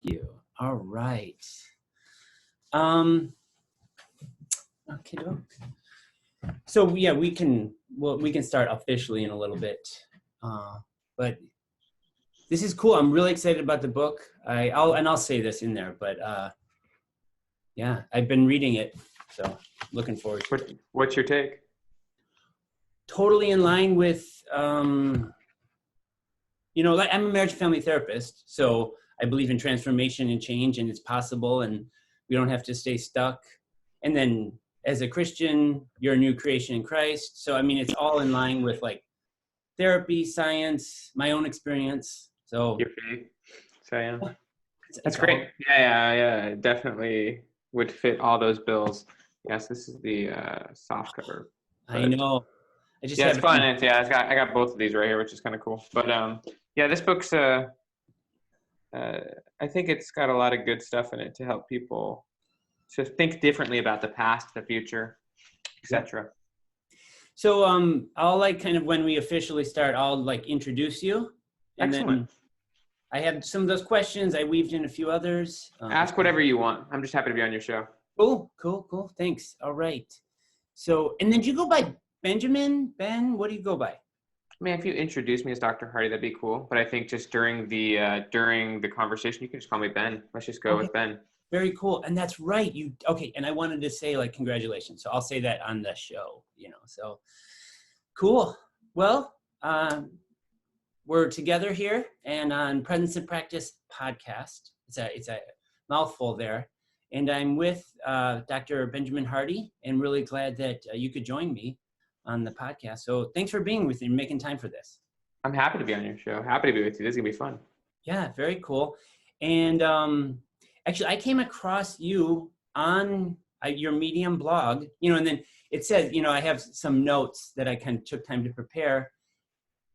You. All right. Okay. So yeah, we can start officially in a little bit. But this is cool. I'm really excited about the book. I'll say this in there, but yeah, I've been reading it, so looking forward to it. What's your take? Totally in line with like I'm a marriage and family therapist, so I believe in transformation and change, and it's possible, and we don't have to stay stuck. And then as a Christian, you're a new creation in Christ. So, I mean, it's all in line with like therapy, science, my own experience. So your faith. So yeah, that's great. Yeah. Definitely would fit all those bills. Yes, this is the soft cover. I know. Yeah, it's fun. I got both of these right here, which is kind of cool. But yeah, this book's I think it's got a lot of good stuff in it to help people to think differently about the past, the future, etc. So I'll like kind of when we officially start, I'll like introduce you. And Excellent. Then I have some of those questions. I weaved in a few others. Ask whatever you want. I'm just happy to be on your show. Cool. Thanks. All right. So, and then do you go by Benjamin, Ben? What do you go by? I mean, if you introduce me as Dr. Hardy, that'd be cool. But I think just during the conversation, you can just call me Ben. Let's just go with Ben. Very cool. And that's right. Okay. And I wanted to say like, congratulations. So I'll say that on the show, so cool. Well, we're together here and on Presence and Practice podcast. It's a mouthful there. And I'm with Dr. Benjamin Hardy, and really glad that you could join me on the podcast. So thanks for being with me and making time for this. I'm happy to be on your show. Happy to be with you. This is gonna be fun. Yeah, very cool. And actually, I came across you on your Medium blog, and then it says, I have some notes that I kind of took time to prepare.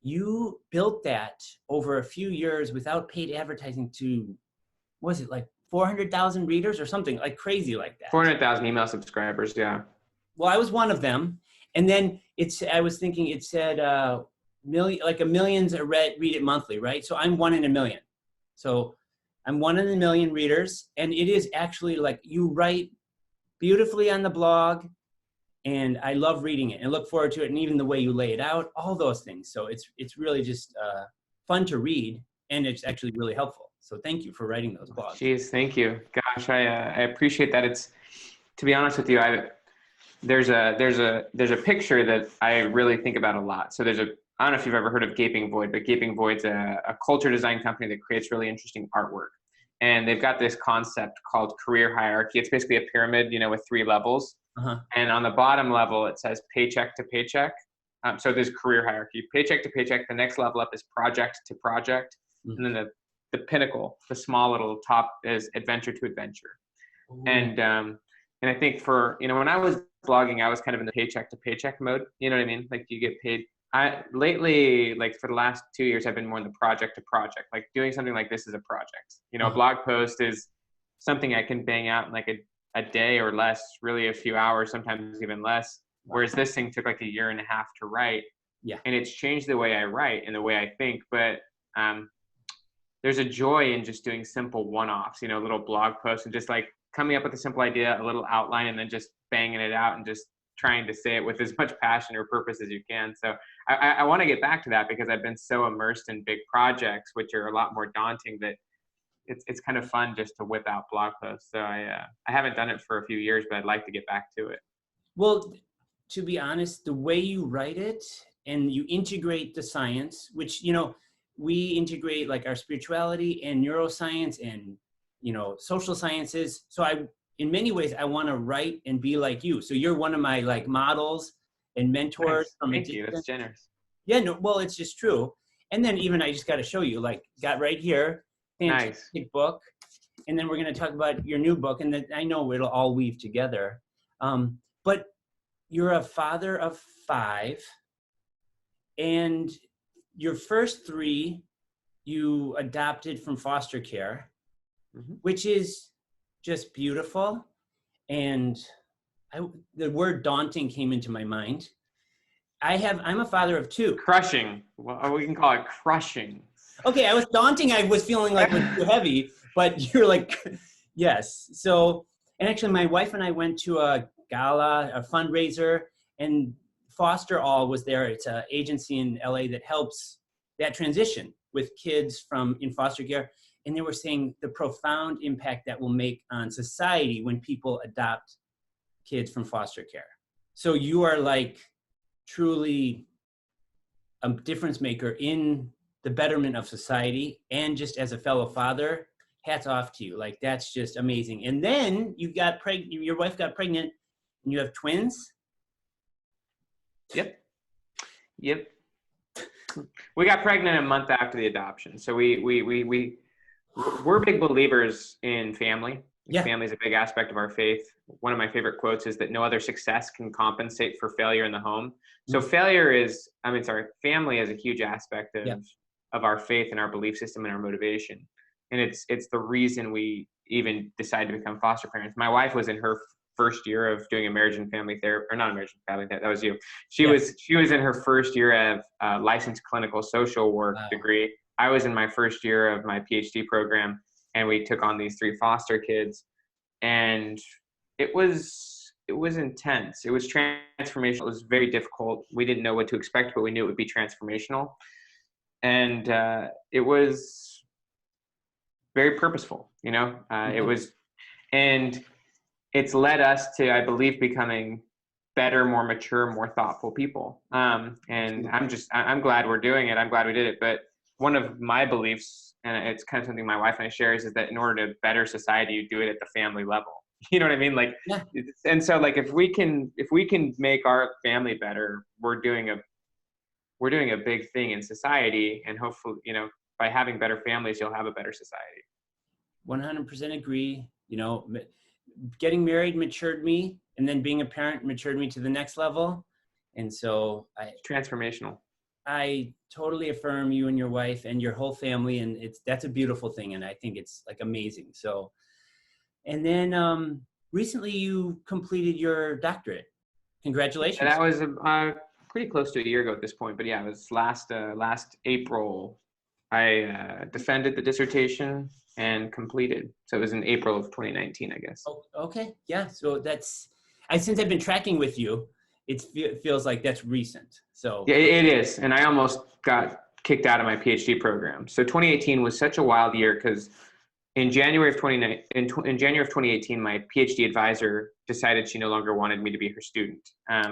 You built that over a few years without paid advertising to, was it like 400,000 readers or something like crazy like that? 400,000 email subscribers, yeah. Well, I was one of them. And then I was thinking it said millions read it monthly, right? So I'm 1 in a million. So I'm 1 in a million readers. And it is actually like you write beautifully on the blog. And I love reading it and look forward to it. And even the way you lay it out, all those things. So it's really just fun to read. And it's actually really helpful. So thank you for writing those blogs. Jeez, thank you. Gosh, I appreciate that. It's, to be honest with you, there's a picture that I really think about a lot. So I don't know if you've ever heard of Gaping Void, but Gaping Void's a culture design company that creates really interesting artwork. And they've got this concept called career hierarchy. It's basically a pyramid, with 3 levels. Uh-huh. And on the bottom level, it says paycheck to paycheck. So there's career hierarchy, paycheck to paycheck. The next level up is project to project. Mm-hmm. And then the pinnacle, the small little top, is adventure to adventure. Ooh. And I think for, when I was blogging, I was kind of in the paycheck to paycheck mode. You know what I mean? Like you get paid. Lately, like for the last 2 years, I've been more in the project to project, like doing something like this is a project. A blog post is something I can bang out in like a day or less, really a few hours, sometimes even less. Whereas this thing took like 1.5 years to write. Yeah. And it's changed the way I write and the way I think. But there's a joy in just doing simple one-offs, little blog posts and just like coming up with a simple idea, a little outline, and then just banging it out and just trying to say it with as much passion or purpose as you can. So I want to get back to that because I've been so immersed in big projects, which are a lot more daunting, that it's kind of fun just to whip out blog posts. So I haven't done it for a few years, but I'd like to get back to it. Well, to be honest, the way you write it and you integrate the science, which, we integrate like our spirituality and neuroscience and, social sciences. So in many ways, I want to write and be like you. So you're one of my like models and mentors. Nice. Thank you. That's generous. Yeah, no, well, it's just true. And then even I just got to show you, like, got right here, fantastic book. And then we're going to talk about your new book. And then I know it'll all weave together. But you're a father of 5. And your first 3, you adopted from foster care, mm-hmm. which is just beautiful. And the word daunting came into my mind. I'm a father of 2. Crushing. Well, we can call it crushing. Okay, I was daunting. I was feeling like it was too heavy. but you're like, yes. So, and actually my wife and I went to a gala, a fundraiser, and Foster All was there. It's an agency in LA that helps that transition with kids from in foster care. And they were saying the profound impact that will make on society when people adopt kids from foster care. So you are like truly a difference maker in the betterment of society, and just as a fellow father, hats off to you. Like, that's just amazing. And then you got pregnant, your wife got pregnant, and you have twins. Yep. We got pregnant a month after the adoption. So we're big believers in family. Yeah. Family is a big aspect of our faith. One of my favorite quotes is that no other success can compensate for failure in the home. So family is a huge aspect of our faith and our belief system and our motivation. And it's the reason we even decided to become foster parents. My wife was in her first year of doing a marriage and family therapy, or not a marriage and family therapy, that was you. She was in her first year of licensed clinical social work degree. I was in my first year of my PhD program, and we took on these 3 foster kids, and it was intense. It was transformational. It was very difficult. We didn't know what to expect, but we knew it would be transformational. And it was very purposeful, it was, and it's led us to, I believe, becoming better, more mature, more thoughtful people. And I'm glad we're doing it. I'm glad we did it. But one of my beliefs, and it's kind of something my wife and I share, is that in order to better society, you do it at the family level. You know what I mean? Like, and so like, if we can make our family better, we're doing a big thing in society. And hopefully, by having better families, you'll have a better society. 100% agree. Getting married matured me, and then being a parent matured me to the next level. And so transformational. I totally affirm you and your wife and your whole family. And that's a beautiful thing. And I think it's like amazing. So, and then recently you completed your doctorate. Congratulations. And that was pretty close to a year ago at this point, but yeah, it was last April. I defended the dissertation and completed. So it was in April of 2019, I guess. Oh, okay. Yeah. So since I've been tracking with you, it feels like that's recent. So yeah, it is. And I almost got kicked out of my PhD program. So 2018 was such a wild year because in January of 2018, my PhD advisor decided she no longer wanted me to be her student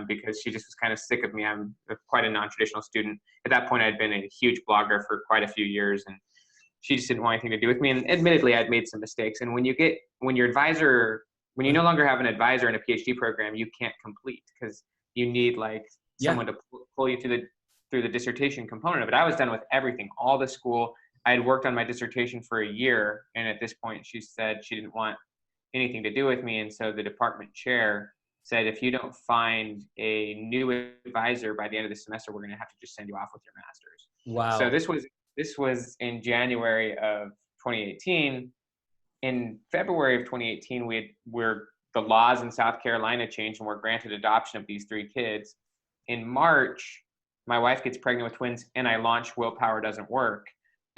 because she just was kind of sick of me. I'm quite a non-traditional student. At that point, I'd been a huge blogger for quite a few years, and she just didn't want anything to do with me. And admittedly, I'd made some mistakes. And when you no longer have an advisor in a PhD program, you can't complete because you need someone to pull you through the dissertation component of it. I was done with everything, all the school. I had worked on my dissertation for a year, and at this point she said she didn't want anything to do with me. And so the department chair said, if you don't find a new advisor by the end of the semester, we're going to have to just send you off with your master's. Wow. So this was in January of 2018. In February of 2018, the laws in South Carolina changed, and we're granted adoption of these 3 kids. In March, my wife gets pregnant with twins, and I launch Willpower Doesn't Work.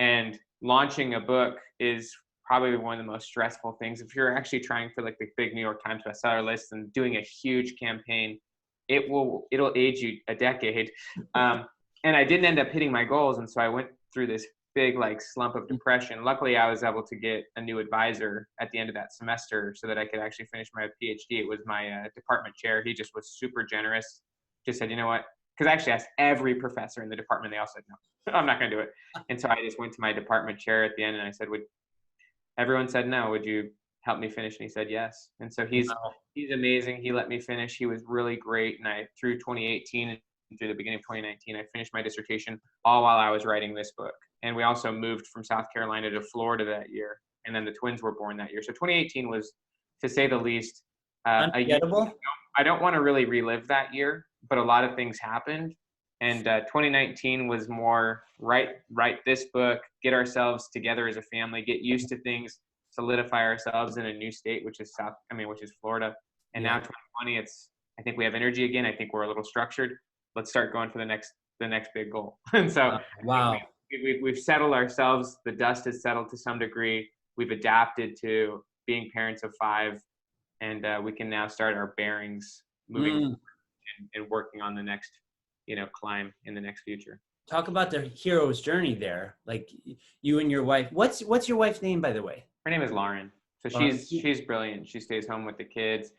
And launching a book is probably one of the most stressful things. If you're actually trying for the big New York Times bestseller list and doing a huge campaign, it'll age you a decade. And I didn't end up hitting my goals. And so I went through this big slump of depression. Luckily, I was able to get a new advisor at the end of that semester so that I could actually finish my PhD. It was my department chair. He just was super generous. Just said, you know what? Because I actually asked every professor in the department. They all said, no, I'm not going to do it. And so I just went to my department chair at the end and I said, everyone said no, would you help me finish? And he said yes. And so he's amazing. He let me finish. He was really great. And through 2018 and through the beginning of 2019, I finished my dissertation all while I was writing this book. And we also moved from South Carolina to Florida that year. And then the twins were born that year. So 2018 was, to say the least, unforgettable. I don't want to really relive that year, but a lot of things happened. And 2019 was more write this book, get ourselves together as a family, get used to things, solidify ourselves in a new state, which is Florida. And now 2020, I think we have energy again. I think we're a little structured. Let's start going for the next big goal. And so wow. We've settled ourselves. The dust has settled to some degree. we've adapted to being parents of 5, and we can now start our bearings moving and working on the next, climb in the next future. Talk about the hero's journey there. Like you and your wife. What's your wife's name, by the way? Her name is Lauren. So she's brilliant. She stays home with the kids.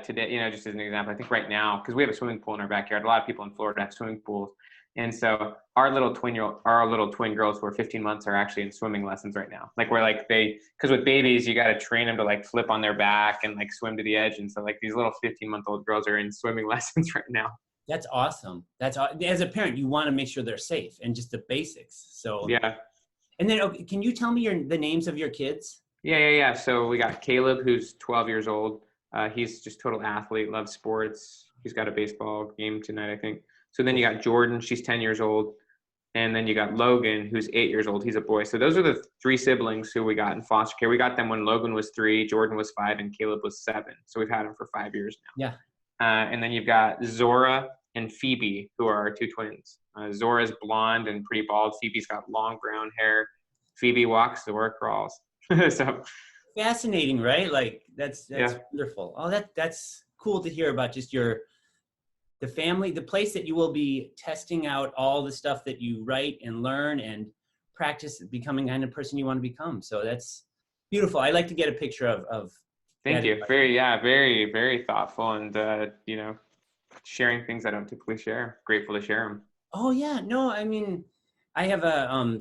Today, just as an example, I think right now, because we have a swimming pool in our backyard, a lot of people in Florida have swimming pools. And so our little twin girls who are 15 months are actually in swimming lessons right now. Like because with babies, you got to train them to like flip on their back and like swim to the edge. And so like these little 15-month-old girls are in swimming lessons right now. That's awesome. As a parent, you want to make sure they're safe and just the basics. So yeah. And then, can you tell me the names of your kids? Yeah. So we got Caleb, who's 12 years old. He's just total athlete, loves sports. He's got a baseball game tonight, I think. So then you got Jordan, she's 10 years old. And then you got Logan, who's 8 years old. He's a boy. So those are the 3 siblings who we got in foster care. We got them when Logan was 3, Jordan was 5, and Caleb was 7. So we've had them for 5 years now. Yeah. And then you've got Zora and Phoebe, who are our 2 twins. Zora's blonde and pretty bald. Phoebe's got long brown hair. Phoebe walks, Zora crawls. So fascinating, right? Like that's wonderful. Oh, that's cool to hear about just the family, the place that you will be testing out all the stuff that you write and learn and practice becoming the kind of person you want to become. So that's beautiful. I like to get a picture of Thank you. Very, very thoughtful and, sharing things I don't typically share. Grateful to share them. Oh yeah. No, I mean, I have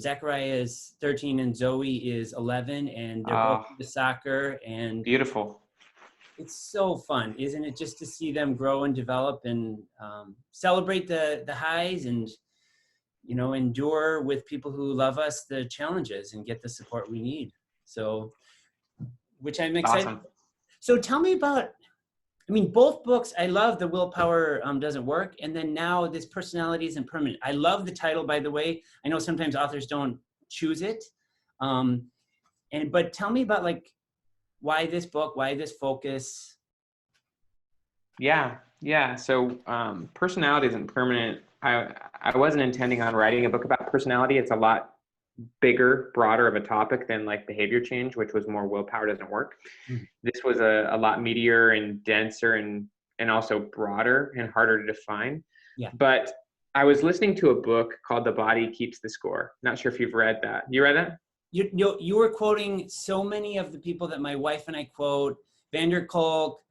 Zachariah is 13 and Zoe is 11 and they're both into soccer and beautiful. It's so fun, isn't it? Just to see them grow and develop and celebrate the highs and, endure with people who love us the challenges and get the support we need. So, which I'm excited. Awesome. So tell me about, both books, I love The Willpower Doesn't Work. And then now this Personality Isn't Permanent. I love the title, by the way. I know sometimes authors don't choose it. But tell me about why this book, why this focus? Yeah. So Personality Isn't Permanent. I wasn't intending on writing a book about personality. It's a lot bigger, broader of a topic than like behavior change, which was more willpower doesn't work. This was a lot meatier and denser and also broader and harder to define. Yeah. But I was listening to a book called The Body Keeps the Score. Not sure if you've read that. You read that? You were quoting so many of the people that my wife and I quote, Vander Kolk,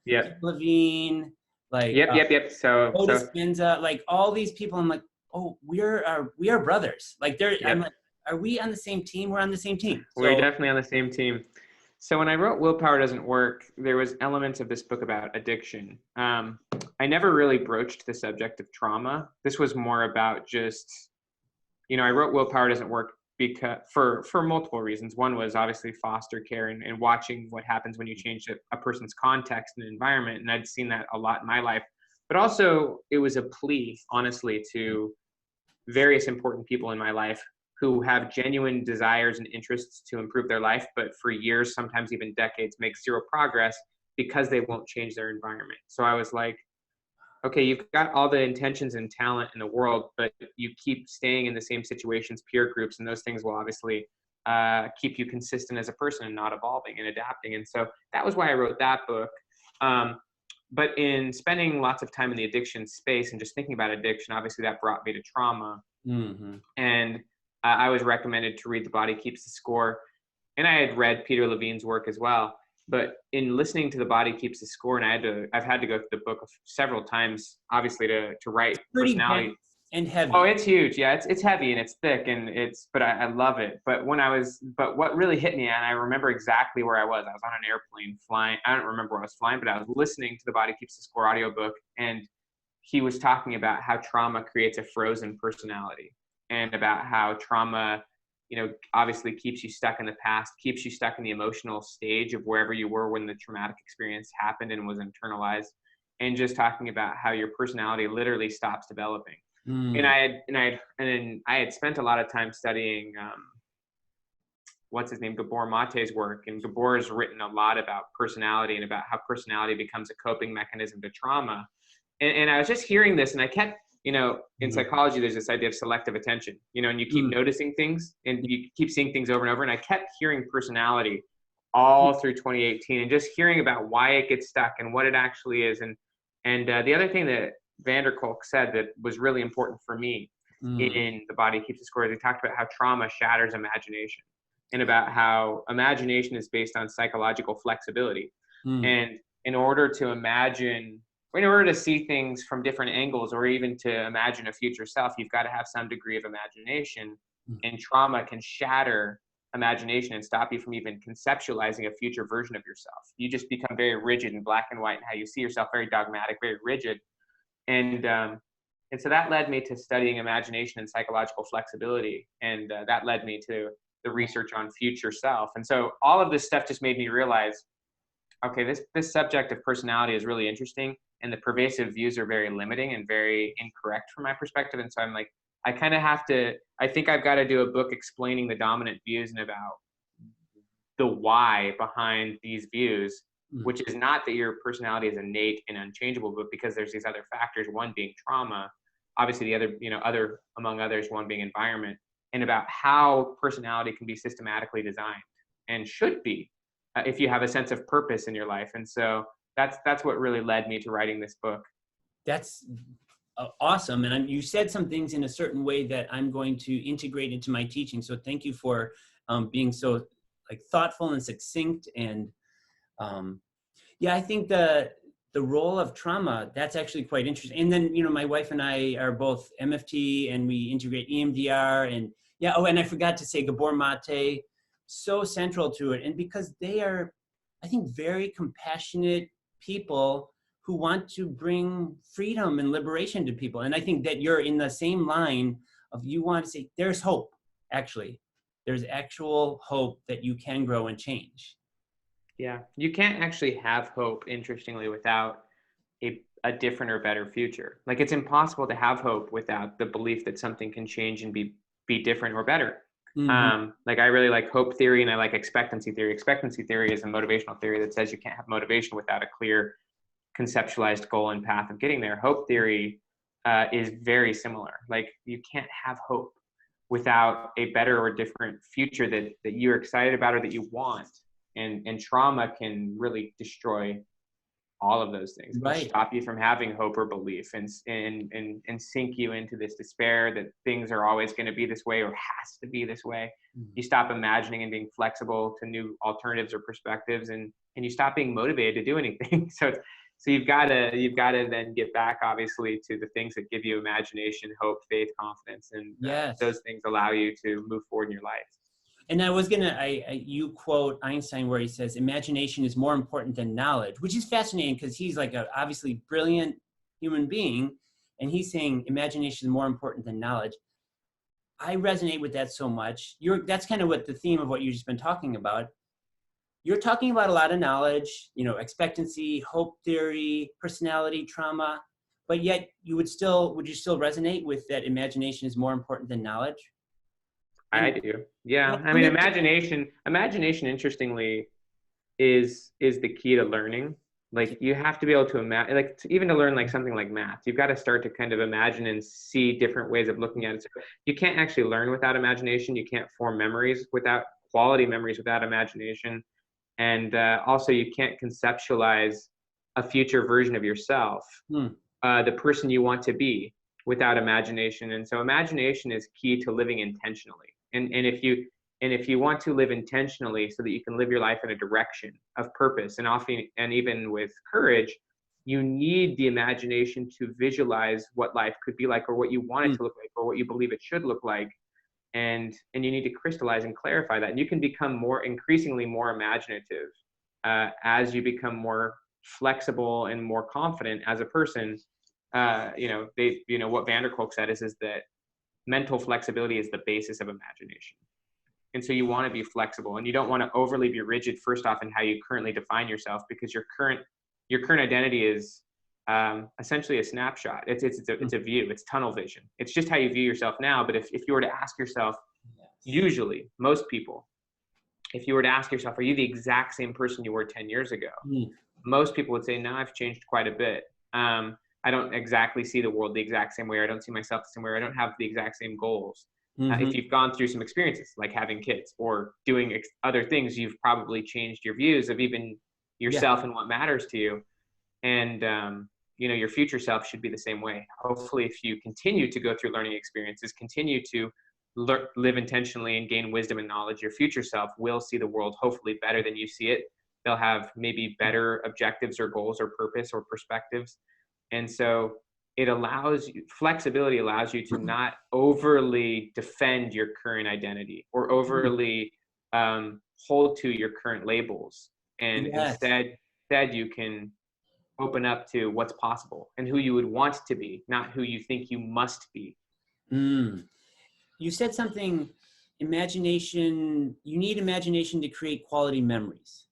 Levine, Yep. So Dispenza, like all these people. I'm like, oh, we are brothers. Like I'm like, are we on the same team? We're on the same team. We're definitely on the same team. So when I wrote Willpower Doesn't Work, there was elements of this book about addiction. I never really broached the subject of trauma. This was more about just, I wrote Willpower Doesn't Work because for multiple reasons. One was obviously foster care and watching what happens when you change a person's context and environment. And I'd seen that a lot in my life. But also it was a plea, honestly, to various important people in my life who have genuine desires and interests to improve their life, but for years, sometimes even decades, make zero progress because they won't change their environment. So I was like, okay, you've got all the intentions and talent in the world, but you keep staying in the same situations, peer groups, and those things will obviously keep you consistent as a person and not evolving and adapting. And so that was why I wrote that book. But in spending lots of time in the addiction space and just thinking about addiction, obviously that brought me to trauma. Mm-hmm. And I was recommended to read The Body Keeps the Score. And I had read Peter Levine's work as well. But in listening to The Body Keeps the Score, and I've had to go through the book several times, obviously, to write personality. And heavy. Oh, it's huge. Yeah, it's heavy and it's thick but I love it. But what really hit me, and I remember exactly where I was. I was on an airplane flying. I don't remember where I was flying, but I was listening to The Body Keeps the Score audiobook, and he was talking about how trauma creates a frozen personality, and about how trauma, obviously keeps you stuck in the past, keeps you stuck in the emotional stage of wherever you were when the traumatic experience happened and was internalized, and just talking about how your personality literally stops developing. And I had spent a lot of time studying, Gabor Mate's work, and Gabor has written a lot about personality and about how personality becomes a coping mechanism to trauma. And I was just hearing this, and I kept, in psychology, there's this idea of selective attention, and you keep noticing things and you keep seeing things over and over. And I kept hearing personality all through 2018, and just hearing about why it gets stuck and what it actually is. And the other thing that Vanderkolk said that was really important for me in The Body Keeps the Score is he talked about how trauma shatters imagination, and about how imagination is based on psychological flexibility. And in order to see things from different angles, or even to imagine a future self, you've got to have some degree of imagination. And trauma can shatter imagination and stop you from even conceptualizing a future version of yourself. You just become very rigid and black and white in how you see yourself, very dogmatic, very rigid. And so that led me to studying imagination and psychological flexibility. And that led me to the research on future self. And so all of this stuff just made me realize, okay, this subject of personality is really interesting, and the pervasive views are very limiting and very incorrect from my perspective. And so I'm like, I think I've got to do a book explaining the dominant views and about the why behind these views, which is not that your personality is innate and unchangeable, but because there's these other factors, one being trauma, obviously the other, among others, one being environment, and about how personality can be systematically designed and should be if you have a sense of purpose in your life. And so that's what really led me to writing this book. That's awesome. And you said some things in a certain way that I'm going to integrate into my teaching. So thank you for being so thoughtful and succinct. And I think the role of trauma, that's actually quite interesting. And then, my wife and I are both MFT, and we integrate EMDR, and and I forgot to say Gabor Mate, so central to it. And because they are, I think, very compassionate people who want to bring freedom and liberation to people. And I think that you're in the same line of, you want to say there's hope. Actually, there's actual hope that you can grow and change. Yeah, you can't actually have hope, interestingly, without a different or better future. Like, it's impossible to have hope without the belief that something can change and be different or better. Like, I really like hope theory, and I like expectancy theory. Expectancy theory is a motivational theory that says you can't have motivation without a clear conceptualized goal and path of getting there. Hope theory is very similar. Like, you can't have hope without a better or different future that you're excited about or that you want. And trauma can really destroy all of those things. Right. Stop you from having hope or belief, and sink you into this despair that things are always going to be this way or has to be this way. You stop imagining and being flexible to new alternatives or perspectives, and you stop being motivated to do anything. So you've got to then get back, obviously, to the things that give you imagination, hope, faith, confidence, and those things allow you to move forward in your life. And you quote Einstein, where he says, imagination is more important than knowledge, which is fascinating, because he's like a obviously brilliant human being. And he's saying imagination is more important than knowledge. I resonate with that so much. That's kind of what the theme of what you've just been talking about. You're talking about a lot of knowledge, expectancy, hope theory, personality, trauma, but yet would you still resonate with that imagination is more important than knowledge? I do. Yeah. I mean, imagination, interestingly, is the key to learning. Like, you have to be able to imagine, even to learn something like math, you've got to start to kind of imagine and see different ways of looking at it. So you can't actually learn without imagination. You can't form quality memories without imagination. And also, you can't conceptualize a future version of yourself, the person you want to be, without imagination. And so imagination is key to living intentionally. And if you want to live intentionally so that you can live your life in a direction of purpose, and even with courage, you need the imagination to visualize what life could be like, or what you want it to look like, or what you believe it should look like. And you need to crystallize and clarify that. And you can become increasingly more imaginative as you become more flexible and more confident as a person. What Vanderkolk said is that mental flexibility is the basis of imagination. And so you want to be flexible, and you don't want to overly be rigid, first off, in how you currently define yourself, because your current identity is essentially a snapshot. It's a view. It's tunnel vision. It's just how you view yourself now. But if you were to ask yourself, usually most people, if you were to ask yourself, are you the exact same person you were 10 years ago? Most people would say, no, I've changed quite a bit. I don't exactly see the world the exact same way. I don't see myself the same way. I don't have the exact same goals. Mm-hmm. If you've gone through some experiences like having kids or doing other things, you've probably changed your views of even yourself and what matters to you. And, your future self should be the same way. Hopefully, if you continue to go through learning experiences, continue to live intentionally and gain wisdom and knowledge, your future self will see the world hopefully better than you see it. They'll have maybe better objectives or goals or purpose or perspectives. And so flexibility allows you to not overly defend your current identity or overly hold to your current labels. And instead you can open up to what's possible and who you would want to be, not who you think you must be. You said something, imagination, you need imagination to create quality memories.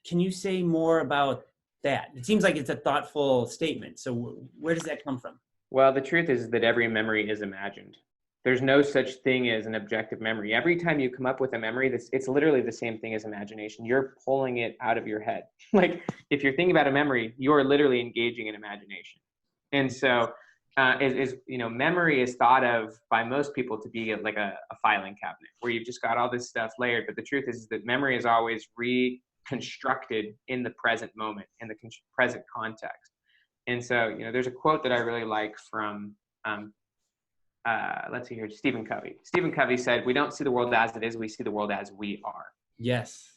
Can you say more about that? It seems like it's a thoughtful statement. So where does that come from? Well, the truth is that every memory is imagined. There's no such thing as an objective memory. Every time you come up with a memory, it's literally the same thing as imagination. You're pulling it out of your head. Like if you're thinking about a memory, you're literally engaging in imagination. And so memory is thought of by most people to be like a filing cabinet where you've just got all this stuff layered. But the truth is that memory is always reconstructed in the present moment, in the present context. And so, there's a quote that I really like from, let's see here, Stephen Covey. Stephen Covey said, "We don't see the world as it is, we see the world as we are." Yes.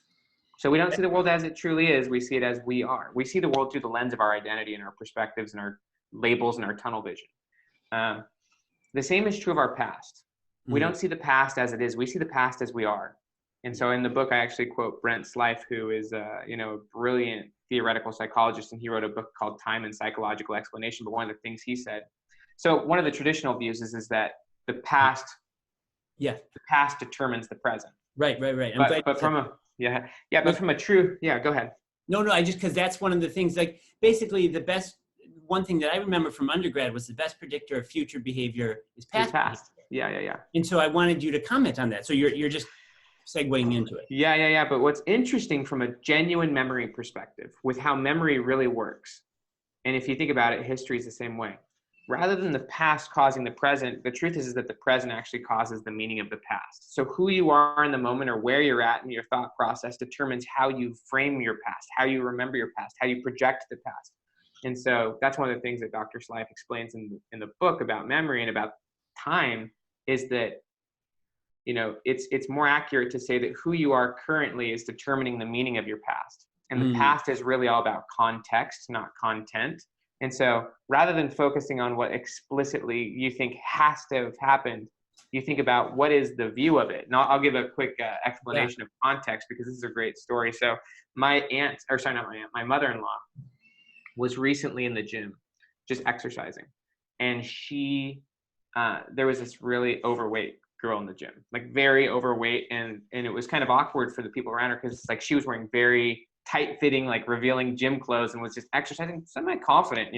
So we don't see the world as it truly is, we see it as we are. We see the world through the lens of our identity and our perspectives and our labels and our tunnel vision. The same is true of our past. We don't see the past as it is, we see the past as we are. And so in the book, I actually quote Brent Slife, who is a brilliant theoretical psychologist, and he wrote a book called Time and Psychological Explanation. But one of the things he said, so one of the traditional views is that the past determines the present. Right. But from a true, go ahead. No, because that's one of the things, like basically one thing that I remember from undergrad was the best predictor of future behavior is past. Yeah. And so I wanted you to comment on that. So you're just segueing into it. Yeah. But what's interesting from a genuine memory perspective with how memory really works, and if you think about it, history is the same way. Rather than the past causing the present, the truth is that the present actually causes the meaning of the past. So who you are in the moment or where you're at in your thought process determines how you frame your past, how you remember your past, how you project the past. And so that's one of the things that Dr. Slife explains in the book about memory and about time is that, it's more accurate to say that who you are currently is determining the meaning of your past. And the past is really all about context, not content. And so rather than focusing on what explicitly you think has to have happened, you think about what is the view of it. And I'll give a quick explanation of context because this is a great story. So my mother-in-law was recently in the gym, just exercising. And there was this really overweight girl in the gym, like very overweight. And it was kind of awkward for the people around her because like she was wearing very tight-fitting, like revealing gym clothes and was just exercising semi-confident,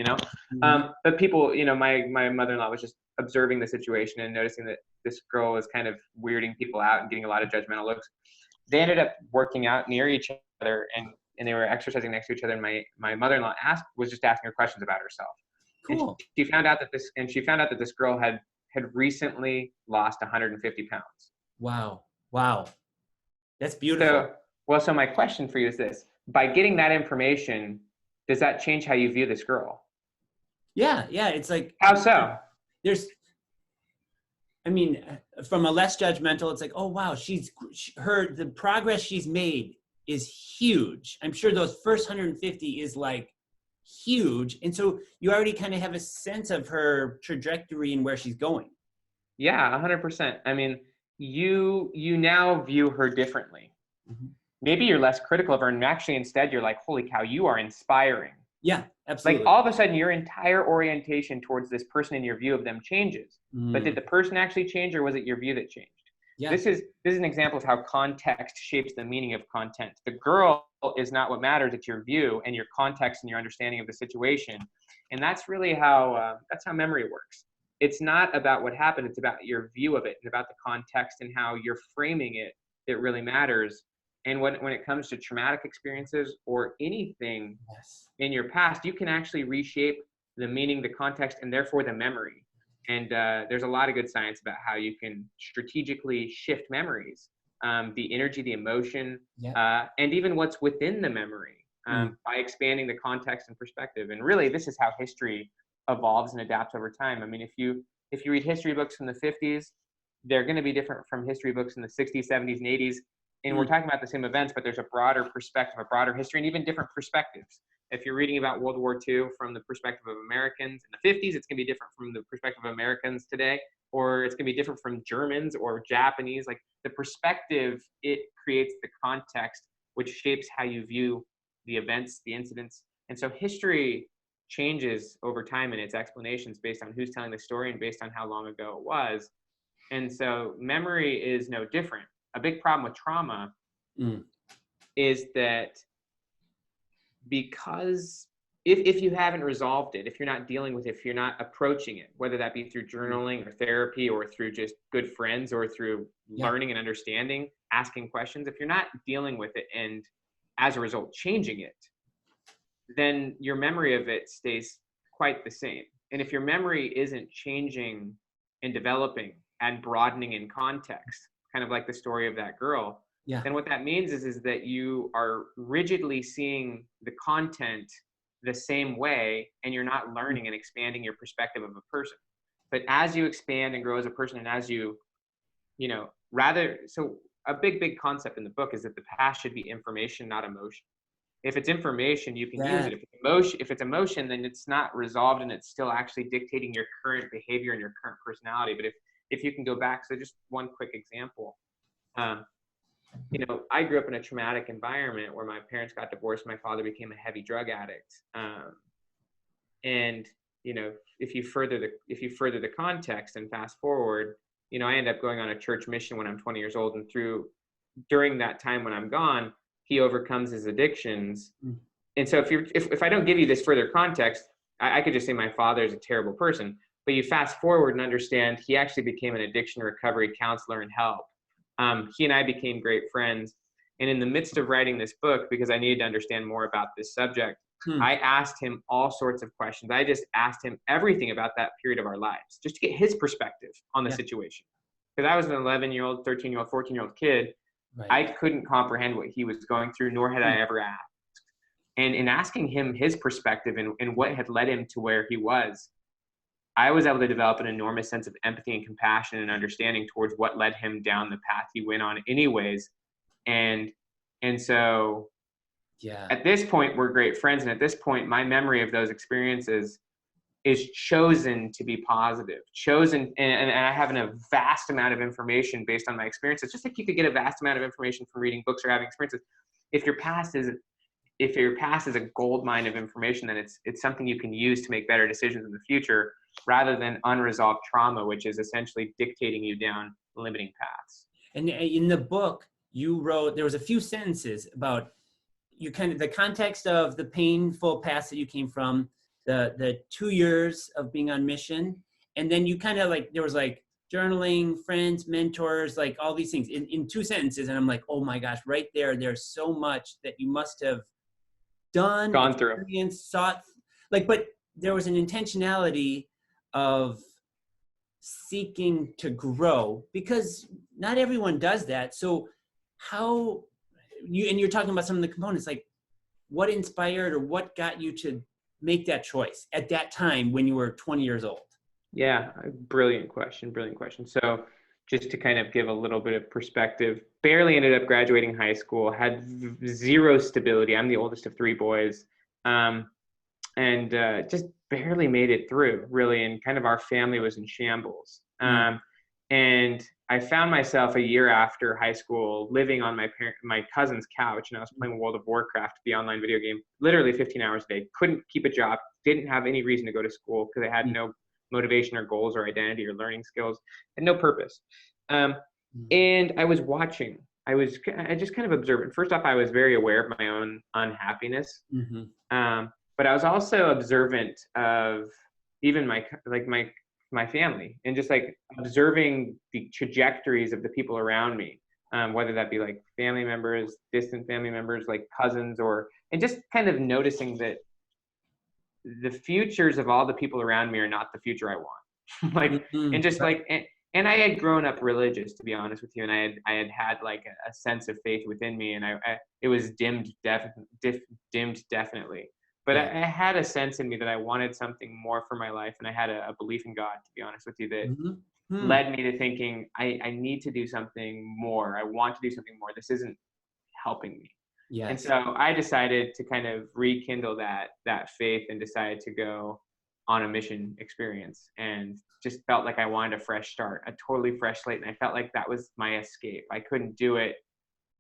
but people, my mother-in-law was just observing the situation and noticing that this girl was kind of weirding people out and getting a lot of judgmental looks. They ended up working out near each other and they were exercising next to each other. And my mother-in-law was just asking her questions about herself. Cool. And she found out that this girl had recently lost 150 pounds. Wow. That's beautiful. So my question for you is this: by getting that information, does that change how you view this girl? Yeah. It's like, how so? From a less judgmental, it's like, oh wow, the progress she's made is huge. I'm sure those first 150 is like huge. And so you already kind of have a sense of her trajectory and where she's going. Yeah, 100%. You now view her differently. Mm-hmm. Maybe you're less critical of her and actually instead you're like, holy cow, you are inspiring. Yeah, absolutely. Like all of a sudden your entire orientation towards this person and your view of them changes. But did the person actually change or was it your view that changed? Yeah. This is an example of how context shapes the meaning of content. The girl is not what matters, it's your view and your context and your understanding of the situation. And that's really how memory works. It's not about what happened, it's about your view of it and about the context and how you're framing it that really matters. And when it comes to traumatic experiences or anything in your past, you can actually reshape the meaning, the context, and therefore the memory. And there's a lot of good science about how you can strategically shift memories, the energy, the emotion, and even what's within the memory by expanding the context and perspective. And really, this is how history evolves and adapts over time. I mean, if you read history books from the 50s, they're going to be different from history books in the 60s, 70s, and 80s. And we're talking about the same events, but there's a broader perspective, a broader history, and even different perspectives. If you're reading about World War II from the perspective of Americans in the 50s, it's going to be different from the perspective of Americans today, or it's going to be different from Germans or Japanese. Like, the perspective, it creates the context, which shapes how you view the events, the incidents. And so history changes over time in its explanations based on who's telling the story and based on how long ago it was. And so memory is no different. A big problem with trauma is that because if you haven't resolved it, if you're not dealing with it, if you're not approaching it, whether that be through journaling or therapy or through just good friends or through learning and understanding, asking questions, if you're not dealing with it and as a result changing it, then your memory of it stays quite the same. And if your memory isn't changing and developing and broadening in context, kind of like the story of that girl, then what that means is that you are rigidly seeing the content the same way, and you're not learning and expanding your perspective of a person. But as you expand and grow as a person, and as you so a big concept in the book is that the past should be information, not emotion. If it's information, you can use it. If it's emotion, then it's not resolved and it's still actually dictating your current behavior and your current personality. But if you can go back, so just one quick example. I grew up in a traumatic environment where my parents got divorced. My father became a heavy drug addict. And if you further the context and fast forward, I end up going on a church mission when I'm 20 years old, and during that time when I'm gone, he overcomes his addictions. And so if I don't give you this further context, I could just say my father is a terrible person. But you fast forward and understand he actually became an addiction recovery counselor and help. He and I became great friends. And in the midst of writing this book, because I needed to understand more about this subject, I asked him all sorts of questions. I just asked him everything about that period of our lives, just to get his perspective on the situation. Because I was an 11-year-old, 13-year-old, 14-year-old kid. I couldn't comprehend what he was going through, nor had I ever asked. And in asking him his perspective and what had led him to where he was, I was able to develop an enormous sense of empathy and compassion and understanding towards what led him down the path he went on anyways. And so at this point, we're great friends. And at this point, my memory of those experiences is chosen to be positive, and I have a vast amount of information based on my experiences, just like you could get a vast amount of information from reading books or having experiences. If your past is a gold mine of information, then it's something you can use to make better decisions in the future, rather than unresolved trauma, which is essentially dictating you down limiting paths. And in the book, you wrote, there was a few sentences about the context of the painful past that you came from, the 2 years of being on mission. And then you there was journaling, friends, mentors, all these things in 2 sentences. And I'm like, oh my gosh, right there, there's so much that you must have gone through, sought, but there was an intentionality of seeking to grow, because not everyone does that. So you're talking about some of the components, what inspired or what got you to make that choice at that time when you were 20 years old? Yeah, brilliant question. So just to kind of give a little bit of perspective, barely ended up graduating high school, had zero stability. I'm the oldest of 3 boys. And just barely made it through, really. And kind of our family was in shambles. And I found myself a year after high school living on my cousin's couch, and I was playing World of Warcraft, the online video game, literally 15 hours a day. Couldn't keep a job, didn't have any reason to go to school because I had no motivation or goals or identity or learning skills, and no purpose. And I was watching. I just kind of observed. First off, I was very aware of my own unhappiness. But I was also observant of even my family, and just observing the trajectories of the people around me, whether that be family members, distant family members, cousins, and just kind of noticing that the futures of all the people around me are not the future I want. like, and just Right. like, and I had grown up religious, to be honest with you. And I had like a sense of faith within me, and it was dimmed definitely. But Yeah. I had a sense in me that I wanted something more for my life. And I had a belief in God, to be honest with you, that Mhm. Hmm. led me to thinking, I need to do something more. I want to do something more. This isn't helping me. And Yes. so I decided to kind of rekindle that faith and decided to go on a mission experience, and just felt like I wanted a fresh start, a totally fresh slate. And I felt like that was my escape. I couldn't do it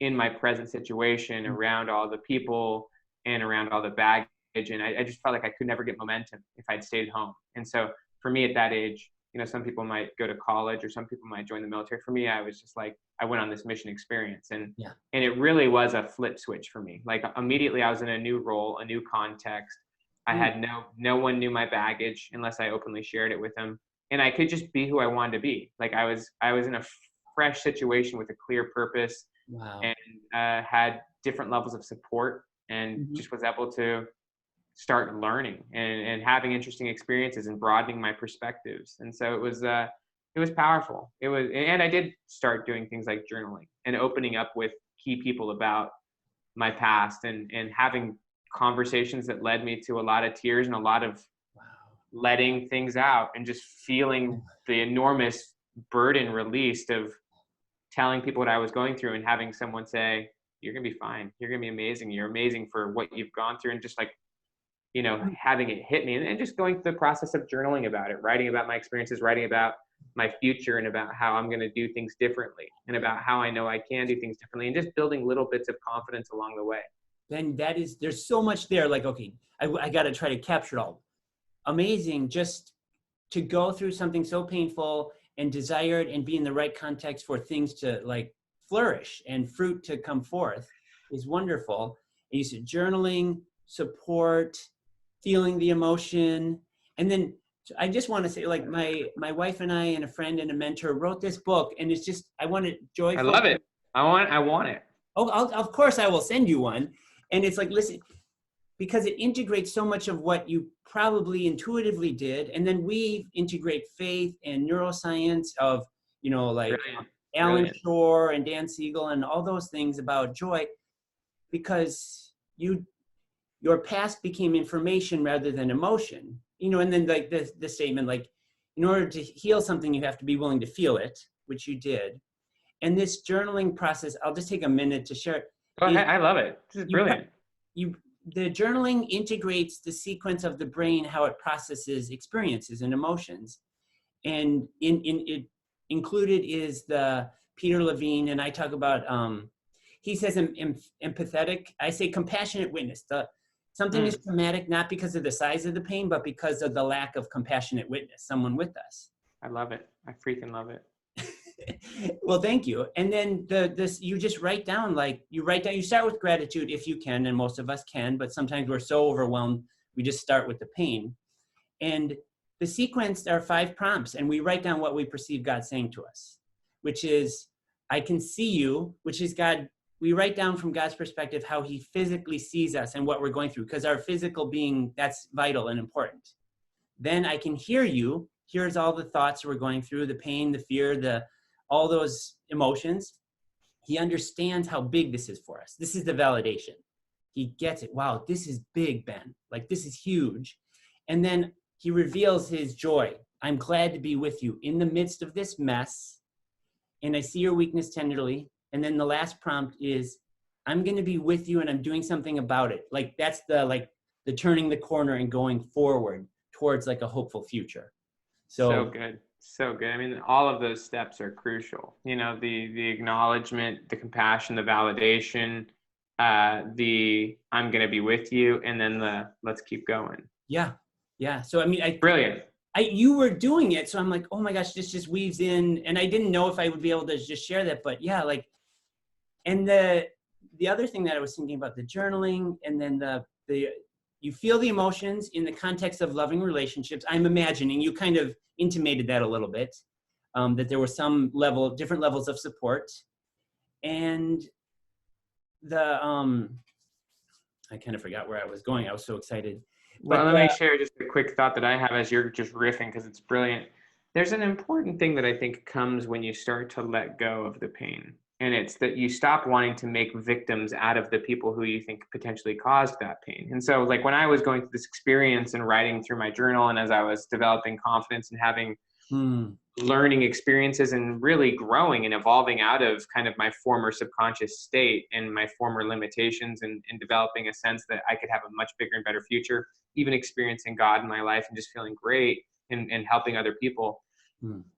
in my present situation Mm. around all the people and around all the baggage. And I just felt like I could never get momentum if I'd stayed home. And so for me at that age, some people might go to college or some people might join the military. For me, I was just like, I went on this mission experience, Yeah. and it really was a flip switch for me. Like immediately I was in a new role, a new context. I Mm. had no one knew my baggage unless I openly shared it with them. And I could just be who I wanted to be. Like I was in a fresh situation with a clear purpose, Wow. and had different levels of support, and Mhm. just was able to start learning and having interesting experiences and broadening my perspectives. And so it was powerful. It was, and I did start doing things like journaling and opening up with key people about my past, and having conversations that led me to a lot of tears and a lot of Wow. letting things out, and just feeling the enormous burden released of telling people what I was going through, and having someone say, "You're going to be fine. You're going to be amazing. You're amazing for what you've gone through." And just like, having it hit me, and just going through the process of journaling about it, writing about my experiences, writing about my future, and about how I'm going to do things differently, and about how I know I can do things differently, and just building little bits of confidence along the way. Then there's so much there. Like, okay, I got to try to capture it all. Amazing. Just to go through something so painful and desired and be in the right context for things to like flourish and fruit to come forth is wonderful. And you said journaling, support, feeling the emotion. And then I just want to say, like, my wife and I and a friend and a mentor wrote this book, and it's just, I want it I joyful. love it. I want it. Oh, of course I will send you one. And it's like, listen, because it integrates so much of what you probably intuitively did. And then we integrate faith and neuroscience of, like Brilliant. Alan Brilliant. Shore and Dan Siegel and all those things about joy, because your past became information rather than emotion, and then like the statement, like, in order to heal something, you have to be willing to feel it, which you did. And this journaling process, I'll just take a minute to share, Go is ahead. I love it. This is you brilliant. you the journaling integrates the sequence of the brain, how it processes experiences and emotions. And in it included is the Peter Levine, and I talk about he says empathetic, I say compassionate witness. Something is Mm, traumatic not because of the size of the pain, but because of the lack of compassionate witness, someone with us. I love it. I freaking love it. Well, thank you. And then this, you just write down, you start with gratitude if you can, and most of us can, but sometimes we're so overwhelmed, we just start with the pain. And the sequence are 5 prompts, and we write down what we perceive God saying to us, which is, I can see you, which is God. We write down from God's perspective how he physically sees us and what we're going through, because our physical being, that's vital and important. Then I can hear you. Here's all the thoughts we're going through, the pain, the fear, all those emotions. He understands how big this is for us. This is the validation. He gets it. Wow, this is big, Ben. Like, this is huge. And then he reveals his joy. I'm glad to be with you in the midst of this mess. And I see your weakness tenderly. And then the last prompt is, I'm going to be with you, and I'm doing something about it. Like, that's the turning the corner and going forward towards like a hopeful future. So So good. So good. I mean, all of those steps are crucial. The acknowledgement, the compassion, the validation, the I'm going to be with you, and then the let's keep going. yeah. So, I mean, Brilliant. you were doing it. So I'm like, oh my gosh, this just weaves in. And I didn't know if I would be able to just share that, but yeah, like, and the other thing that I was thinking about, the journaling, and then you feel the emotions in the context of loving relationships. I'm imagining you kind of intimated that a little bit, that there was some different levels of support. And I kind of forgot where I was going. I was so excited. Well, But let me share just a quick thought that I have as you're just riffing, because it's brilliant. There's an important thing that I think comes when you start to let go of the pain. And it's that you stop wanting to make victims out of the people who you think potentially caused that pain. And so, like, when I was going through this experience and writing through my journal, and as I was developing confidence and having learning experiences and really growing and evolving out of kind of my former subconscious state and my former limitations, and developing a sense that I could have a much bigger and better future, even experiencing God in my life and just feeling great and helping other people.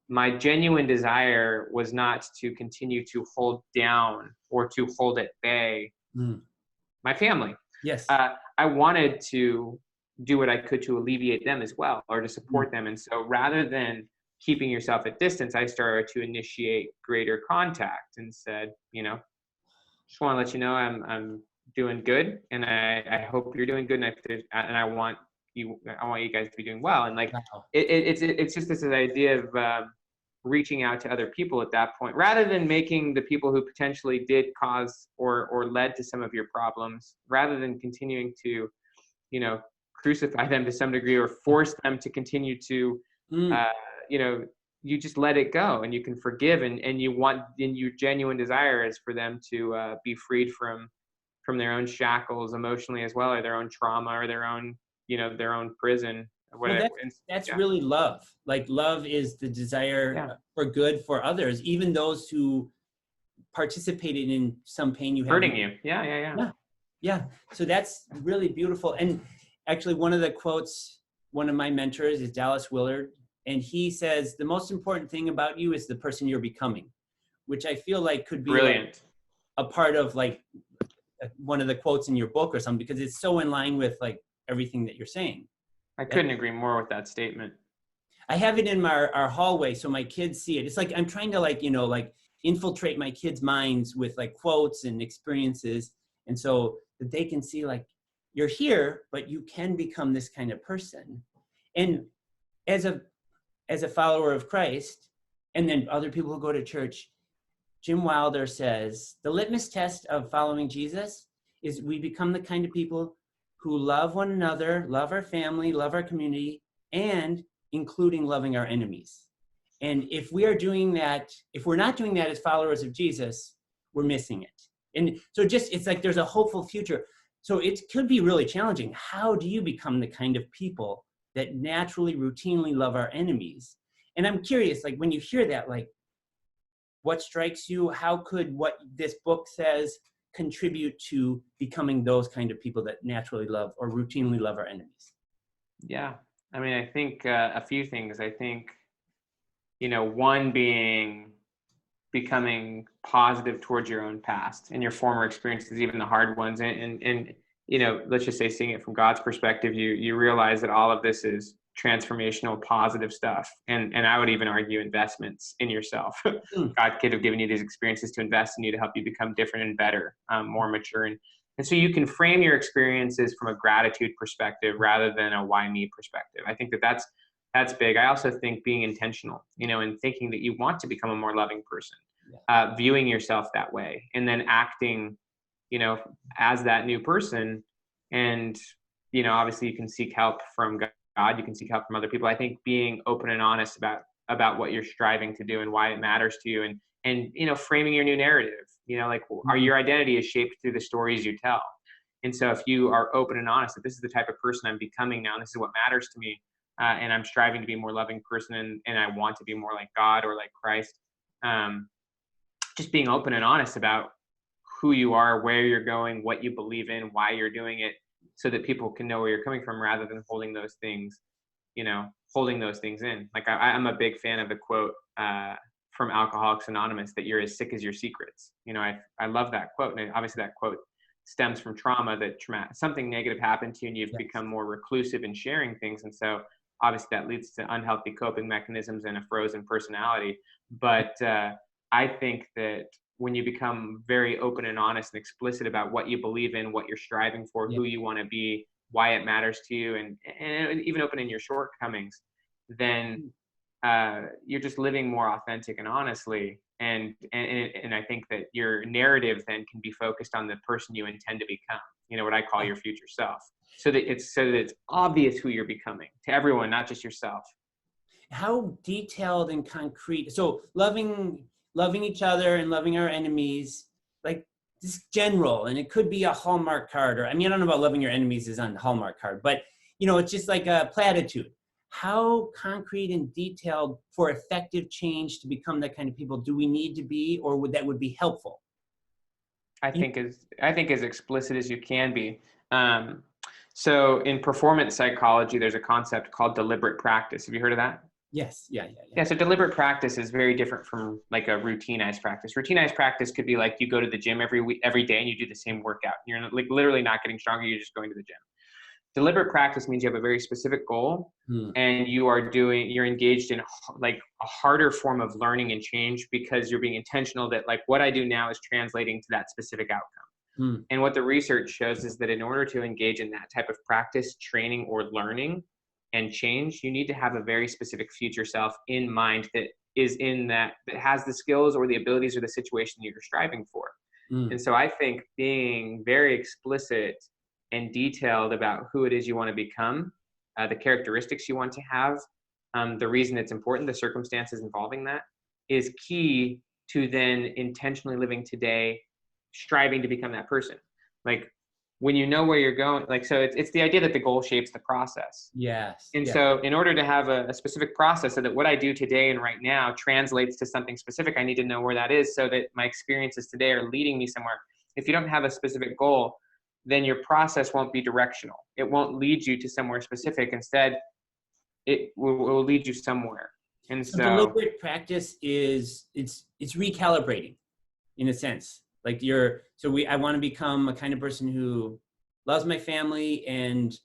My genuine desire was not to continue to hold down or to hold at bay my family. Yes. I wanted to do what I could to alleviate them as well, or to support them. And so rather than keeping yourself at distance, I started to initiate greater contact and said, just want to let you know I'm doing good, and I hope you're doing good, and I want you guys to be doing well. And like, Wow. it's just this idea of reaching out to other people at that point, rather than making the people who potentially did cause or led to some of your problems, rather than continuing to, crucify them to some degree or force them to continue to, you just let it go, and you can forgive, and your genuine desire is for them to be freed from their own shackles emotionally as well, or their own trauma, or their own prison. Well, that's really love. Like, love is the desire for good for others, even those who participated in some pain you have. Hurting you. Yeah. So that's really beautiful. And actually, one of the quotes, one of my mentors is Dallas Willard, and he says, the most important thing about you is the person you're becoming, which I feel like could be brilliant. Like a part of like one of the quotes in your book or something, because it's so in line with like everything that you're saying. I couldn't agree more with that statement. I have it in our hallway so my kids see it. It's like I'm trying to like infiltrate my kids' minds with like quotes and experiences, and so that they can see like, you're here, but you can become this kind of person. And as a follower of Christ, and then other people who go to church, Jim Wilder says, the litmus test of following Jesus is we become the kind of people who love one another, love our family, love our community, and including loving our enemies. And if we are doing that, if we're not doing that as followers of Jesus, we're missing it. And so it's like there's a hopeful future. So it could be really challenging. How do you become the kind of people that naturally, routinely love our enemies? And I'm curious, like, when you hear that, like, what strikes you? How could what this book says contribute to becoming those kind of people that naturally love or routinely love our enemies? Yeah. I mean, I think a few things. I think, one being becoming positive towards your own past and your former experiences, even the hard ones. And let's just say, seeing it from God's perspective, you realize that all of this is transformational, positive stuff. And I would even argue investments in yourself. God could have given you these experiences to invest in you, to help you become different and better, more mature. And so you can frame your experiences from a gratitude perspective rather than a why me perspective. I think that's big. I also think being intentional, and thinking that you want to become a more loving person, viewing yourself that way, and then acting, as that new person. And, obviously you can seek help from God, you can seek help from other people. I think being open and honest about what you're striving to do and why it matters to you, and framing your new narrative, your identity is shaped through the stories you tell. And so if you are open and honest that this is the type of person I'm becoming now, and this is what matters to me, and I'm striving to be a more loving person, and I want to be more like God or like Christ, just being open and honest about who you are, where you're going, what you believe in, why you're doing it, so that people can know where you're coming from, rather than holding those things in. Like, I'm a big fan of the quote from Alcoholics Anonymous, that you're as sick as your secrets. I love that quote. And obviously that quote stems from trauma, that something negative happened to you and you've become more reclusive in sharing things. And so obviously that leads to unhealthy coping mechanisms and a frozen personality. But I think that when you become very open and honest and explicit about what you believe in, what you're striving for, who you want to be, why it matters to you, and even open in your shortcomings, then you're just living more authentic and honestly. And I think that your narrative then can be focused on the person you intend to become, what I call your future self, so that it's obvious who you're becoming to everyone, not just yourself. how detailed and concrete. So loving each other and loving our enemies, like this general, and it could be a Hallmark card, or I mean, I don't know about loving your enemies is on the Hallmark card, but you know, it's just like a platitude. How concrete and detailed for effective change to become that kind of people do we need to be, or would be helpful? I think as explicit as you can be. So in performance psychology, there's a concept called deliberate practice. Have you heard of that? Yes. Yeah. Yeah, so deliberate practice is very different from like a routinized practice. Routinized practice could be like you go to the gym every day and you do the same workout. You're like literally not getting stronger, you're just going to the gym. Deliberate practice means you have a very specific goal and you're engaged in like a harder form of learning and change because you're being intentional that like what I do now is translating to that specific outcome. And what the research shows is that in order to engage in that type of practice, training, or learning and change, you need to have a very specific future self in mind that is in that has the skills or the abilities or the situation that you're striving for. And so I think being very explicit and detailed about who it is you want to become, the characteristics you want to have, the reason it's important, the circumstances involving that, is key to then intentionally living today, striving to become that person. Like when you know where you're going, like, so it's the idea that the goal shapes the process. Yes. And so in order to have a specific process so that what I do today and right now translates to something specific, I need to know where that is so that my experiences today are leading me somewhere. If you don't have a specific goal, then your process won't be directional. It won't lead you to somewhere specific. Instead, it will lead you somewhere. And so deliberate practice is it's recalibrating in a sense. Like I want to become a kind of person who loves my family and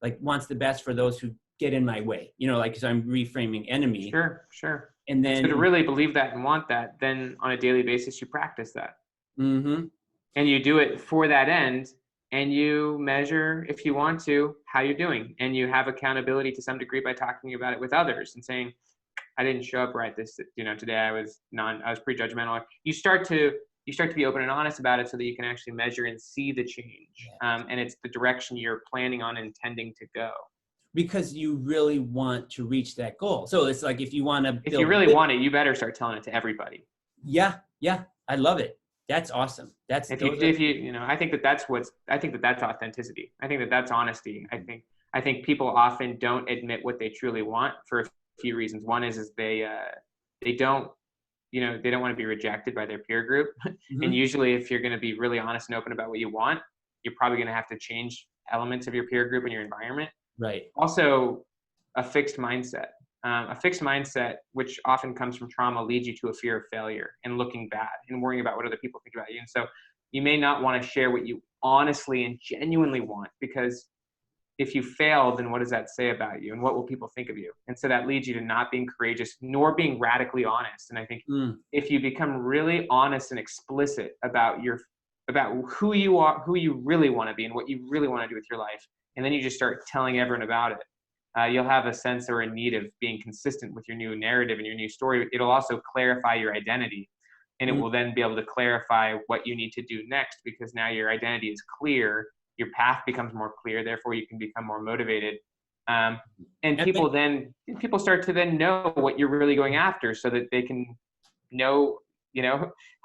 like wants the best for those who get in my way. You know, like, so I'm reframing enemy. Sure. And then so to really believe that and want that, then on a daily basis, you practice that. And you do it for that end. And you measure, if you want to, how you're doing. And you have accountability to some degree by talking about it with others and saying, I didn't show up right today I was prejudgmental. You start to be open and honest about it so that you can actually measure and see the change. And it's the direction you're planning on intending to go. Because you really want to reach that goal. So it's like, if you want to want it, you better start telling it to everybody. Yeah. I love it. That's awesome. I think that's authenticity. I think that's honesty. I think people often don't admit what they truly want for a few reasons. One is they don't want to be rejected by their peer group. And usually if you're going to be really honest and open about what you want, you're probably going to have to change elements of your peer group and your environment. Right. Also, a fixed mindset. A fixed mindset, which often comes from trauma, leads you to a fear of failure and looking bad and worrying about what other people think about you. And so you may not want to share what you honestly and genuinely want, because if you fail, then what does that say about you and what will people think of you? And so that leads you to not being courageous nor being radically honest. And I think if you become really honest and explicit about who you are, who you really want to be and what you really want to do with your life, and then you just start telling everyone about it, you'll have a sense or a need of being consistent with your new narrative and your new story. It'll also clarify your identity, and it will then be able to clarify what you need to do next, because now your identity is clear, your path becomes more clear, therefore you can become more motivated. And people start to then know what you're really going after, so that they can know,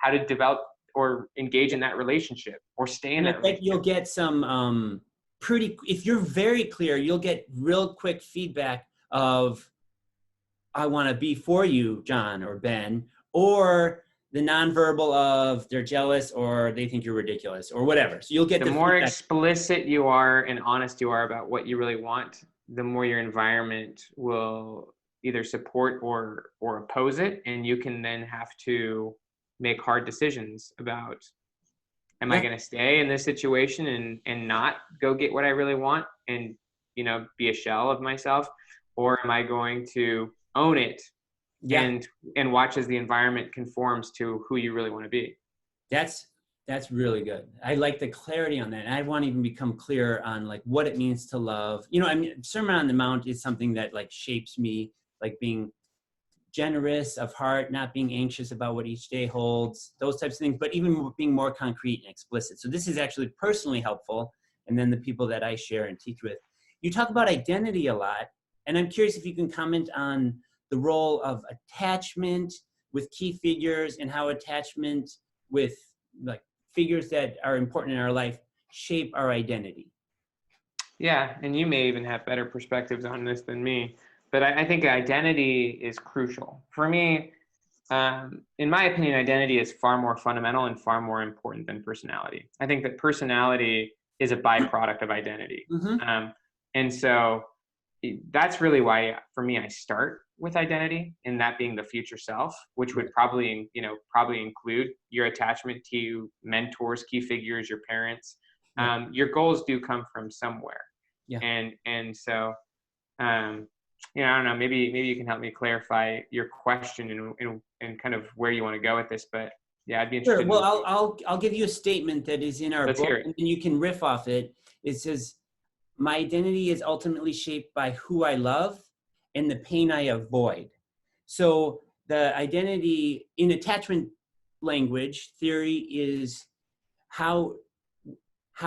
how to develop or engage in that relationship or stay in that relationship. You'll get some if you're very clear, you'll get real quick feedback of, I want to be for you, John or Ben, or the nonverbal of they're jealous or they think you're ridiculous or whatever. So you'll get the more feedback. Explicit you are and honest you are about what you really want, the more your environment will either support or oppose it. And you can then have to make hard decisions about, am I going to stay in this situation and not go get what I really want and, be a shell of myself? Or am I going to own it and watch as the environment conforms to who you really want to be? That's really good. I like the clarity on that. And I want to even become clear on like what it means to love. Sermon on the Mount is something that like shapes me, like being generous of heart, not being anxious about what each day holds, those types of things, but even being more concrete and explicit. So this is actually personally helpful. And then the people that I share and teach with, you talk about identity a lot. And I'm curious if you can comment on the role of attachment with key figures and how attachment with like figures that are important in our life shape our identity. Yeah, and you may even have better perspectives on this than me, but I think identity is crucial. For me, in my opinion, identity is far more fundamental and far more important than personality. I think that personality is a byproduct of identity. Mm-hmm. And so that's really why, for me, I start with identity, and that being the future self, which would probably include your attachment to mentors, key figures, your parents. Your goals do come from somewhere. Yeah. And so, I don't know, maybe you can help me clarify your question and kind of where you want to go with this, but yeah, I'd be interested. Sure. Well, I'll give you a statement that is in our book, and you can riff off it. It says, my identity is ultimately shaped by who I love and the pain I avoid. So the identity in attachment language theory is how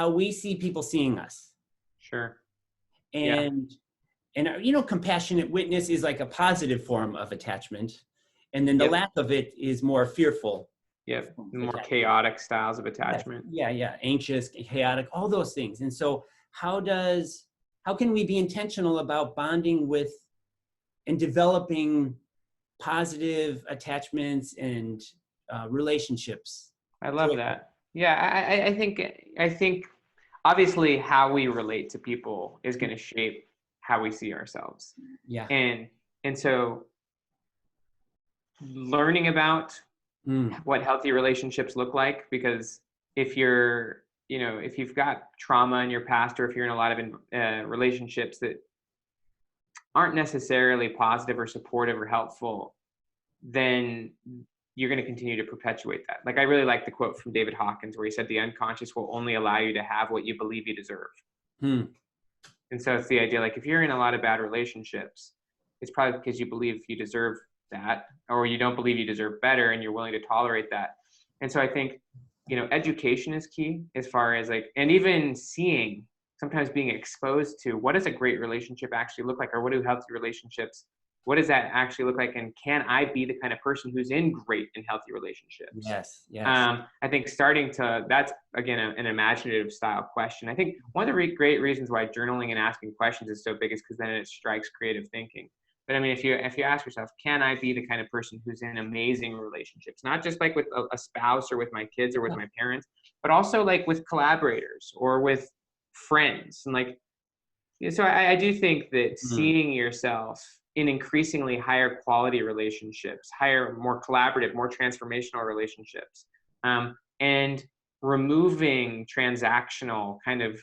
we see people seeing us. Sure. And compassionate witness is like a positive form of attachment. And then the lack of it is more fearful. Yeah, more chaotic styles of attachment. Yeah. Anxious, chaotic, all those things. And so how can we be intentional about bonding with and developing positive attachments and relationships? I love that. Yeah, I think obviously how we relate to people is going to shape how we see ourselves. Yeah. And so learning about what healthy relationships look like, because if you've got trauma in your past, or if you're in a lot of relationships that aren't necessarily positive or supportive or helpful, then you're going to continue to perpetuate that. Like, I really like the quote from David Hawkins where he said, the unconscious will only allow you to have what you believe you deserve. And so it's the idea, like, if you're in a lot of bad relationships, it's probably because you believe you deserve that, or you don't believe you deserve better, and you're willing to tolerate that. And so I think, education is key, as far as and even sometimes being exposed to what does a great relationship actually look like, or what do healthy relationships, what does that actually look like? And can I be the kind of person who's in great and healthy relationships? Yes. I think that's, again, an imaginative style question. I think one of the great reasons why journaling and asking questions is so big is because then it strikes creative thinking. But I mean, if you ask yourself, can I be the kind of person who's in amazing relationships, not just like with a spouse or with my kids or with my parents, but also like with collaborators or with friends. And so I do think that seeing yourself in increasingly higher quality relationships, more collaborative, more transformational relationships, and removing transactional kind of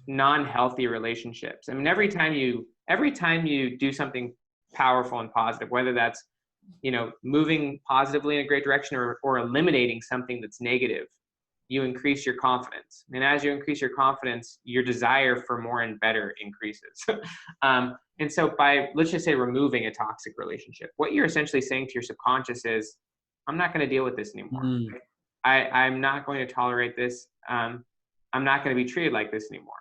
non-healthy relationships. I mean, every time you do something powerful and positive, whether that's moving positively in a great direction or eliminating something that's negative, you increase your confidence. And as you increase your confidence, your desire for more and better increases. And so by, let's just say, removing a toxic relationship, what you're essentially saying to your subconscious is, I'm not going to deal with this anymore. I'm not going to tolerate this. I'm not going to be treated like this anymore.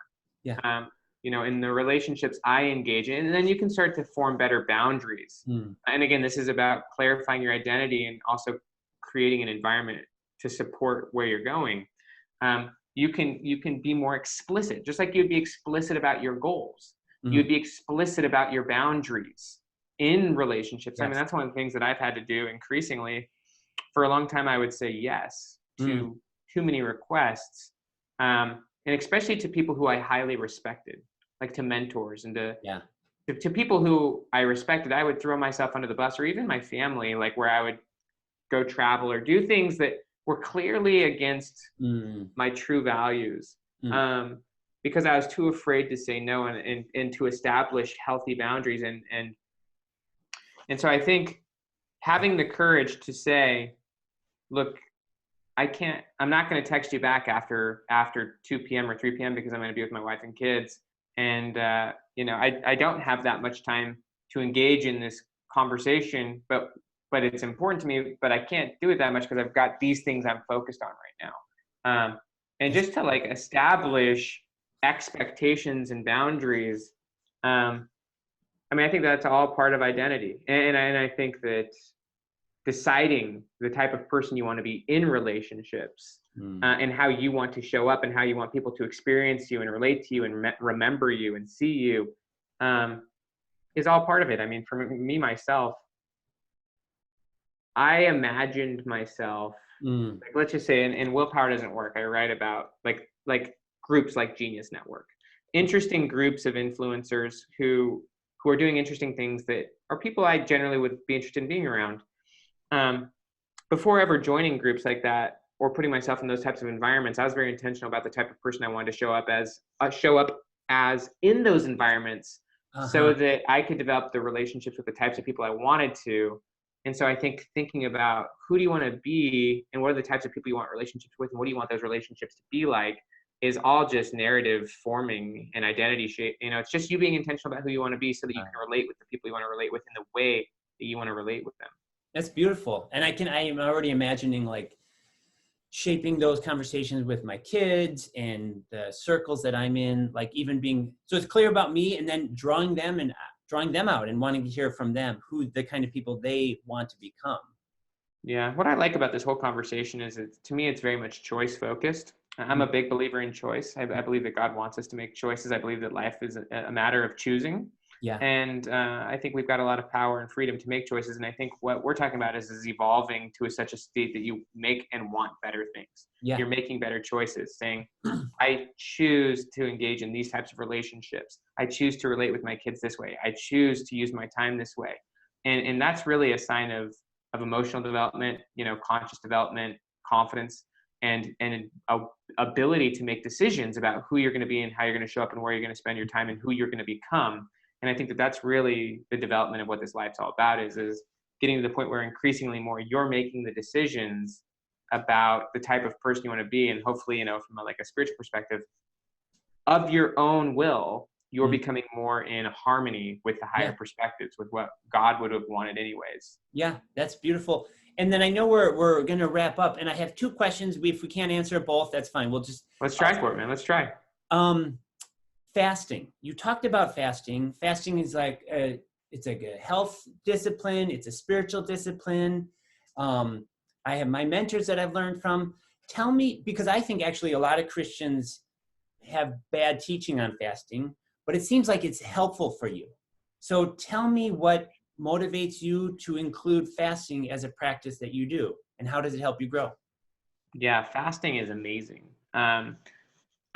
Yeah. In the relationships I engage in, and then you can start to form better boundaries. And again, this is about clarifying your identity and also creating an environment to support where you're going. You can be more explicit, just like you'd be explicit about your goals. You'd be explicit about your boundaries in relationships. Yes. I mean, that's one of the things that I've had to do increasingly. For a long time, I would say yes to too many requests, and especially to people who I highly respected, like to mentors and to people who I respected. I would throw myself under the bus, or even my family, like where I would go travel or do things that were clearly against my true values, because I was too afraid to say no and to establish healthy boundaries. And so I think having the courage to say, look, I'm not going to text you back after 2 p.m. or 3 p.m. because I'm going to be with my wife and kids. And, I don't have that much time to engage in this conversation, but it's important to me, but I can't do it that much because I've got these things I'm focused on right now. And just to establish expectations and boundaries. I I mean, I think that's all part of identity. And I think that deciding the type of person you want to be in relationships and how you want to show up and how you want people to experience you and relate to you and remember you and see you is all part of it. I mean, for me, myself, I imagined myself, like, let's just say, and willpower doesn't work. I write about like groups like Genius Network, interesting groups of influencers who are doing interesting things that are people I generally would be interested in being around. Before ever joining groups like that or putting myself in those types of environments, I was very intentional about the type of person I wanted to show up as in those environments, so that I could develop the relationships with the types of people I wanted to. And so I think thinking about who do you want to be and what are the types of people you want relationships with and what do you want those relationships to be like is all just narrative forming and identity shape. You know, it's just you being intentional about who you want to be so that you can relate with the people you want to relate with in the way that you want to relate with them. That's beautiful. And I am already imagining like shaping those conversations with my kids and the circles that I'm in, like even being, so it's clear about me and then drawing them out and wanting to hear from them who the kind of people they want to become. Yeah. What I like about this whole conversation is to me, it's very much choice focused. I'm a big believer in choice. I believe that God wants us to make choices. I believe that life is a matter of choosing. Yeah. And I think we've got a lot of power and freedom to make choices. And I think what we're talking about is evolving to such a state that you make and want better things. Yeah. You're making better choices, saying, I choose to engage in these types of relationships. I choose to relate with my kids this way. I choose to use my time this way. And that's really a sign of emotional development, you know, conscious development, confidence, and ability to make decisions about who you're going to be and how you're going to show up and where you're going to spend your time and who you're going to become. And I think that that's really the development of what this life's all about is getting to the point where increasingly more you're making the decisions about the type of person you want to be. And hopefully, you know, from a spiritual perspective of your own will, you're becoming more in harmony with the higher perspectives, with what God would have wanted anyways. Yeah, that's beautiful. And then I know we're going to wrap up and I have two questions. If we can't answer both, that's fine. Let's try for it, man. Let's try. Fasting. You talked about fasting. Fasting is it's like a health discipline. It's a spiritual discipline. I have my mentors that I've learned from. Tell me, because I think actually a lot of Christians have bad teaching on fasting, but it seems like it's helpful for you. So tell me what motivates you to include fasting as a practice that you do, and how does it help you grow? Yeah, fasting is amazing.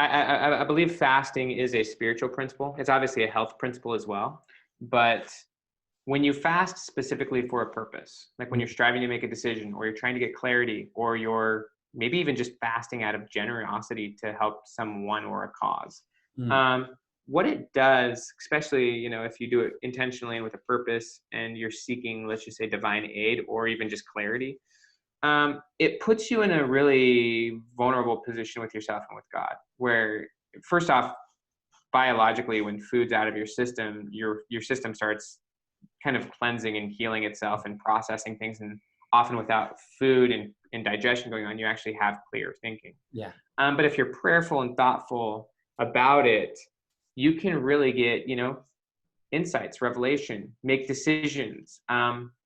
I believe fasting is a spiritual principle. It's obviously a health principle as well. But when you fast specifically for a purpose, like when you're striving to make a decision or you're trying to get clarity or you're maybe even just fasting out of generosity to help someone or a cause, what it does, especially, you know, if you do it intentionally and with a purpose and you're seeking, let's just say, divine aid or even just clarity, it puts you in a really vulnerable position with yourself and with God, where first off, biologically, when food's out of your system, your system starts kind of cleansing and healing itself and processing things. And often without food and digestion going on, you actually have clear thinking. Yeah. But if you're prayerful and thoughtful about it, you can really get, you know, insights, revelation, make decisions,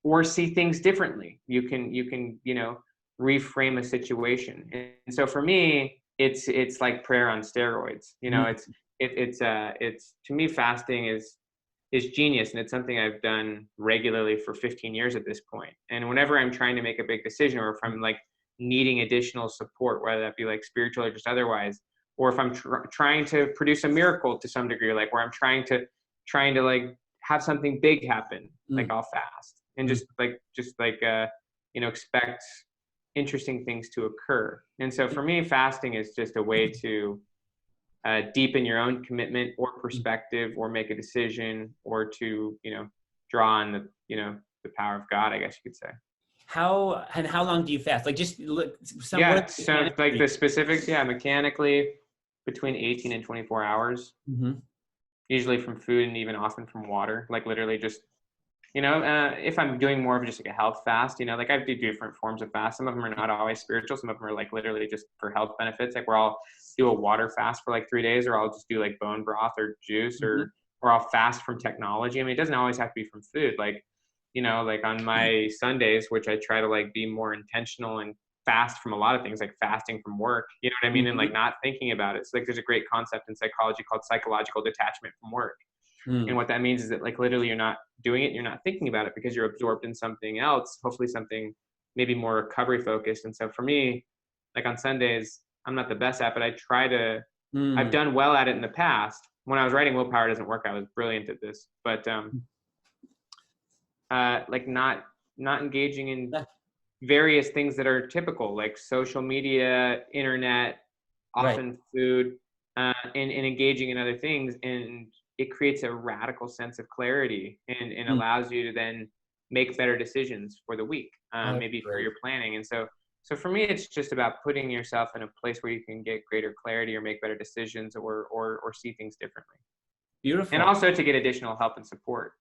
or see things differently. You can, you know, reframe a situation. And so for me, it's like prayer on steroids. You know, it's to me, fasting is genius. And it's something I've done regularly for 15 years at this point. And whenever I'm trying to make a big decision, or if I'm like needing additional support, whether that be like spiritual or just otherwise, or if I'm trying to produce a miracle to some degree, like where I'm trying to like have something big happen, like I'll fast and just like you know, expect interesting things to occur. And so for me, fasting is just a way to deepen your own commitment or perspective, or make a decision, or to, you know, draw on the, you know, the power of God, I guess you could say. How long do you fast? Like just look. So like the specifics, mechanically between 18 and 24 hours, usually from food and even often from water, like literally just, you know, if I'm doing more of just like a health fast, you know, like I do different forms of fast. Some of them are not always spiritual. Some of them are like literally just for health benefits. Like where I'll do a water fast for like 3 days, or I'll just do like bone broth or juice or or I'll fast from technology. I mean, it doesn't always have to be from food. Like, like on my Sundays, which I try to like be more intentional and fast from a lot of things, like fasting from work, you know what I mean? And like not thinking about it. So like there's a great concept in psychology called psychological detachment from work. And what that means is that like literally you're not doing it, you're not thinking about it because you're absorbed in something else, hopefully something maybe more recovery focused. And so for me, like on Sundays, I'm not the best at, but I try to, I've done well at it in the past. When I was writing Willpower Doesn't Work, I was brilliant at this, but like not engaging in various things that are typical, like social media, internet, often food, and engaging in other things. And it creates a radical sense of clarity and allows you to then make better decisions for the week, maybe for your planning. And so for me, it's just about putting yourself in a place where you can get greater clarity or make better decisions or see things differently. Beautiful. And also to get additional help and support.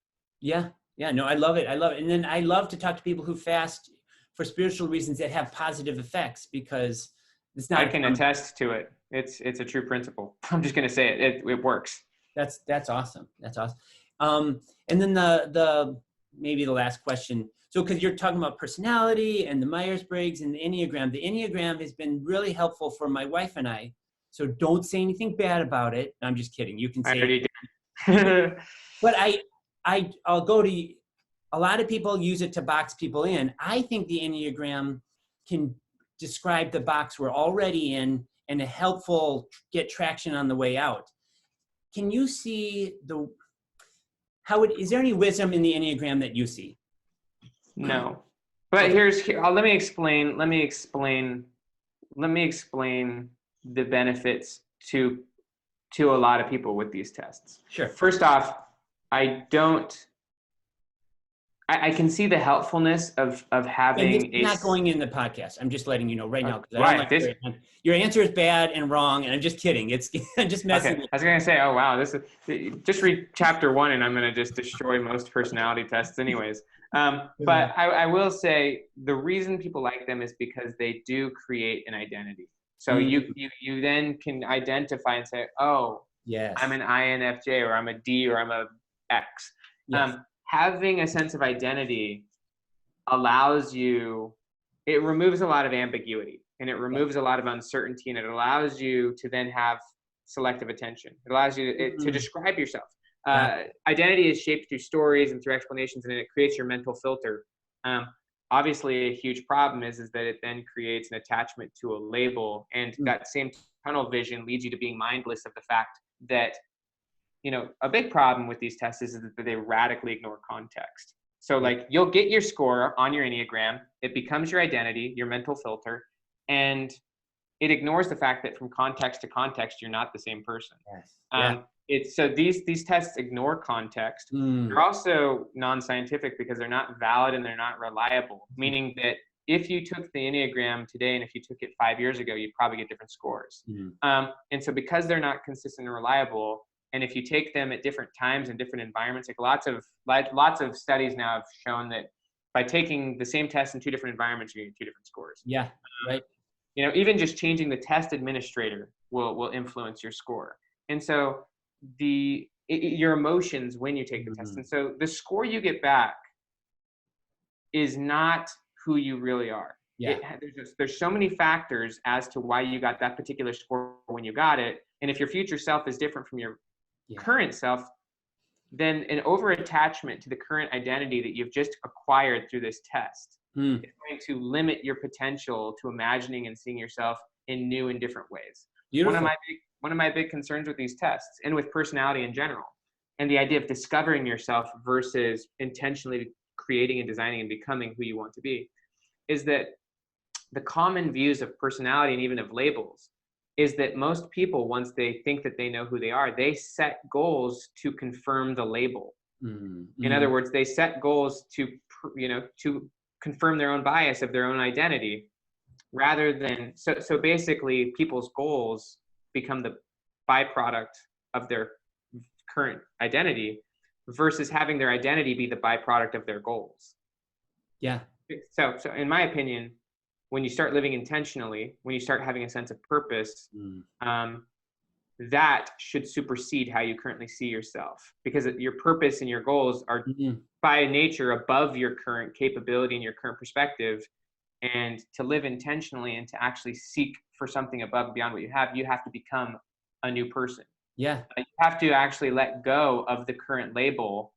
Yeah. No, I love it. And then I love to talk to people who fast for spiritual reasons that have positive effects, because it's not. I can attest to it. It's a true principle. I'm just going to say it. It works. That's awesome. That's awesome. And then the maybe the last question. So, because you're talking about personality and the Myers-Briggs and the Enneagram has been really helpful for my wife and I. So don't say anything bad about it. I'm just kidding. You can say. I already did. But I'll go to, a lot of people use it to box people in. I think the Enneagram can describe the box we're already in and a helpful get traction on the way out. Can you see is there any wisdom in the Enneagram that you see? No, but let me explain the benefits to a lot of people with these tests. Sure. First off, I can see the helpfulness of having not going in the podcast. I'm just letting you know right now. Right. Your answer is bad and wrong, and I'm just kidding. I'm just messing with you. I was going to say, oh, wow, just read chapter 1 and I'm going to just destroy most personality tests anyways. But I will say the reason people like them is because they do create an identity. So you then can identify and say, oh, yes, I'm an INFJ, or I'm a D, or I'm a X. Yes. Having a sense of identity allows you, it removes a lot of ambiguity and it removes a lot of uncertainty, and it allows you to then have selective attention. It allows you to describe yourself. Identity is shaped through stories and through explanations, and it creates your mental filter. Obviously, a huge problem is that it then creates an attachment to a label, and that same tunnel vision leads you to being mindless of the fact that, a big problem with these tests is that they radically ignore context. So like you'll get your score on your Enneagram, it becomes your identity, your mental filter, and it ignores the fact that from context to context, you're not the same person. Yes. So these tests ignore context. They're also non-scientific because they're not valid and they're not reliable, meaning that if you took the Enneagram today and if you took it 5 years ago, you'd probably get different scores. And so because they're not consistent and reliable, and if you take them at different times and different environments, like lots of studies now have shown that by taking the same test in 2 different environments, you get 2 different scores. Yeah, right. Even just changing the test administrator will influence your score. And so your emotions when you take the test. And so the score you get back is not who you really are. Yeah. There's so many factors as to why you got that particular score when you got it. And if your future self is different from your current self, then an over-attachment to the current identity that you've just acquired through this test is going to limit your potential to imagining and seeing yourself in new and different ways. Beautiful. One of my big concerns with these tests and with personality in general, and the idea of discovering yourself versus intentionally creating and designing and becoming who you want to be, is that the common views of personality and even of labels is that most people, once they think that they know who they are, they set goals to confirm the label. In other words, they set goals to confirm their own bias of their own identity, rather than, so basically people's goals become the byproduct of their current identity versus having their identity be the byproduct of their goals. Yeah. So in my opinion, when you start living intentionally, when you start having a sense of purpose, that should supersede how you currently see yourself, because your purpose and your goals are by nature above your current capability and your current perspective. And to live intentionally and to actually seek for something above and beyond what you have to become a new person. Yeah. You have to actually let go of the current label.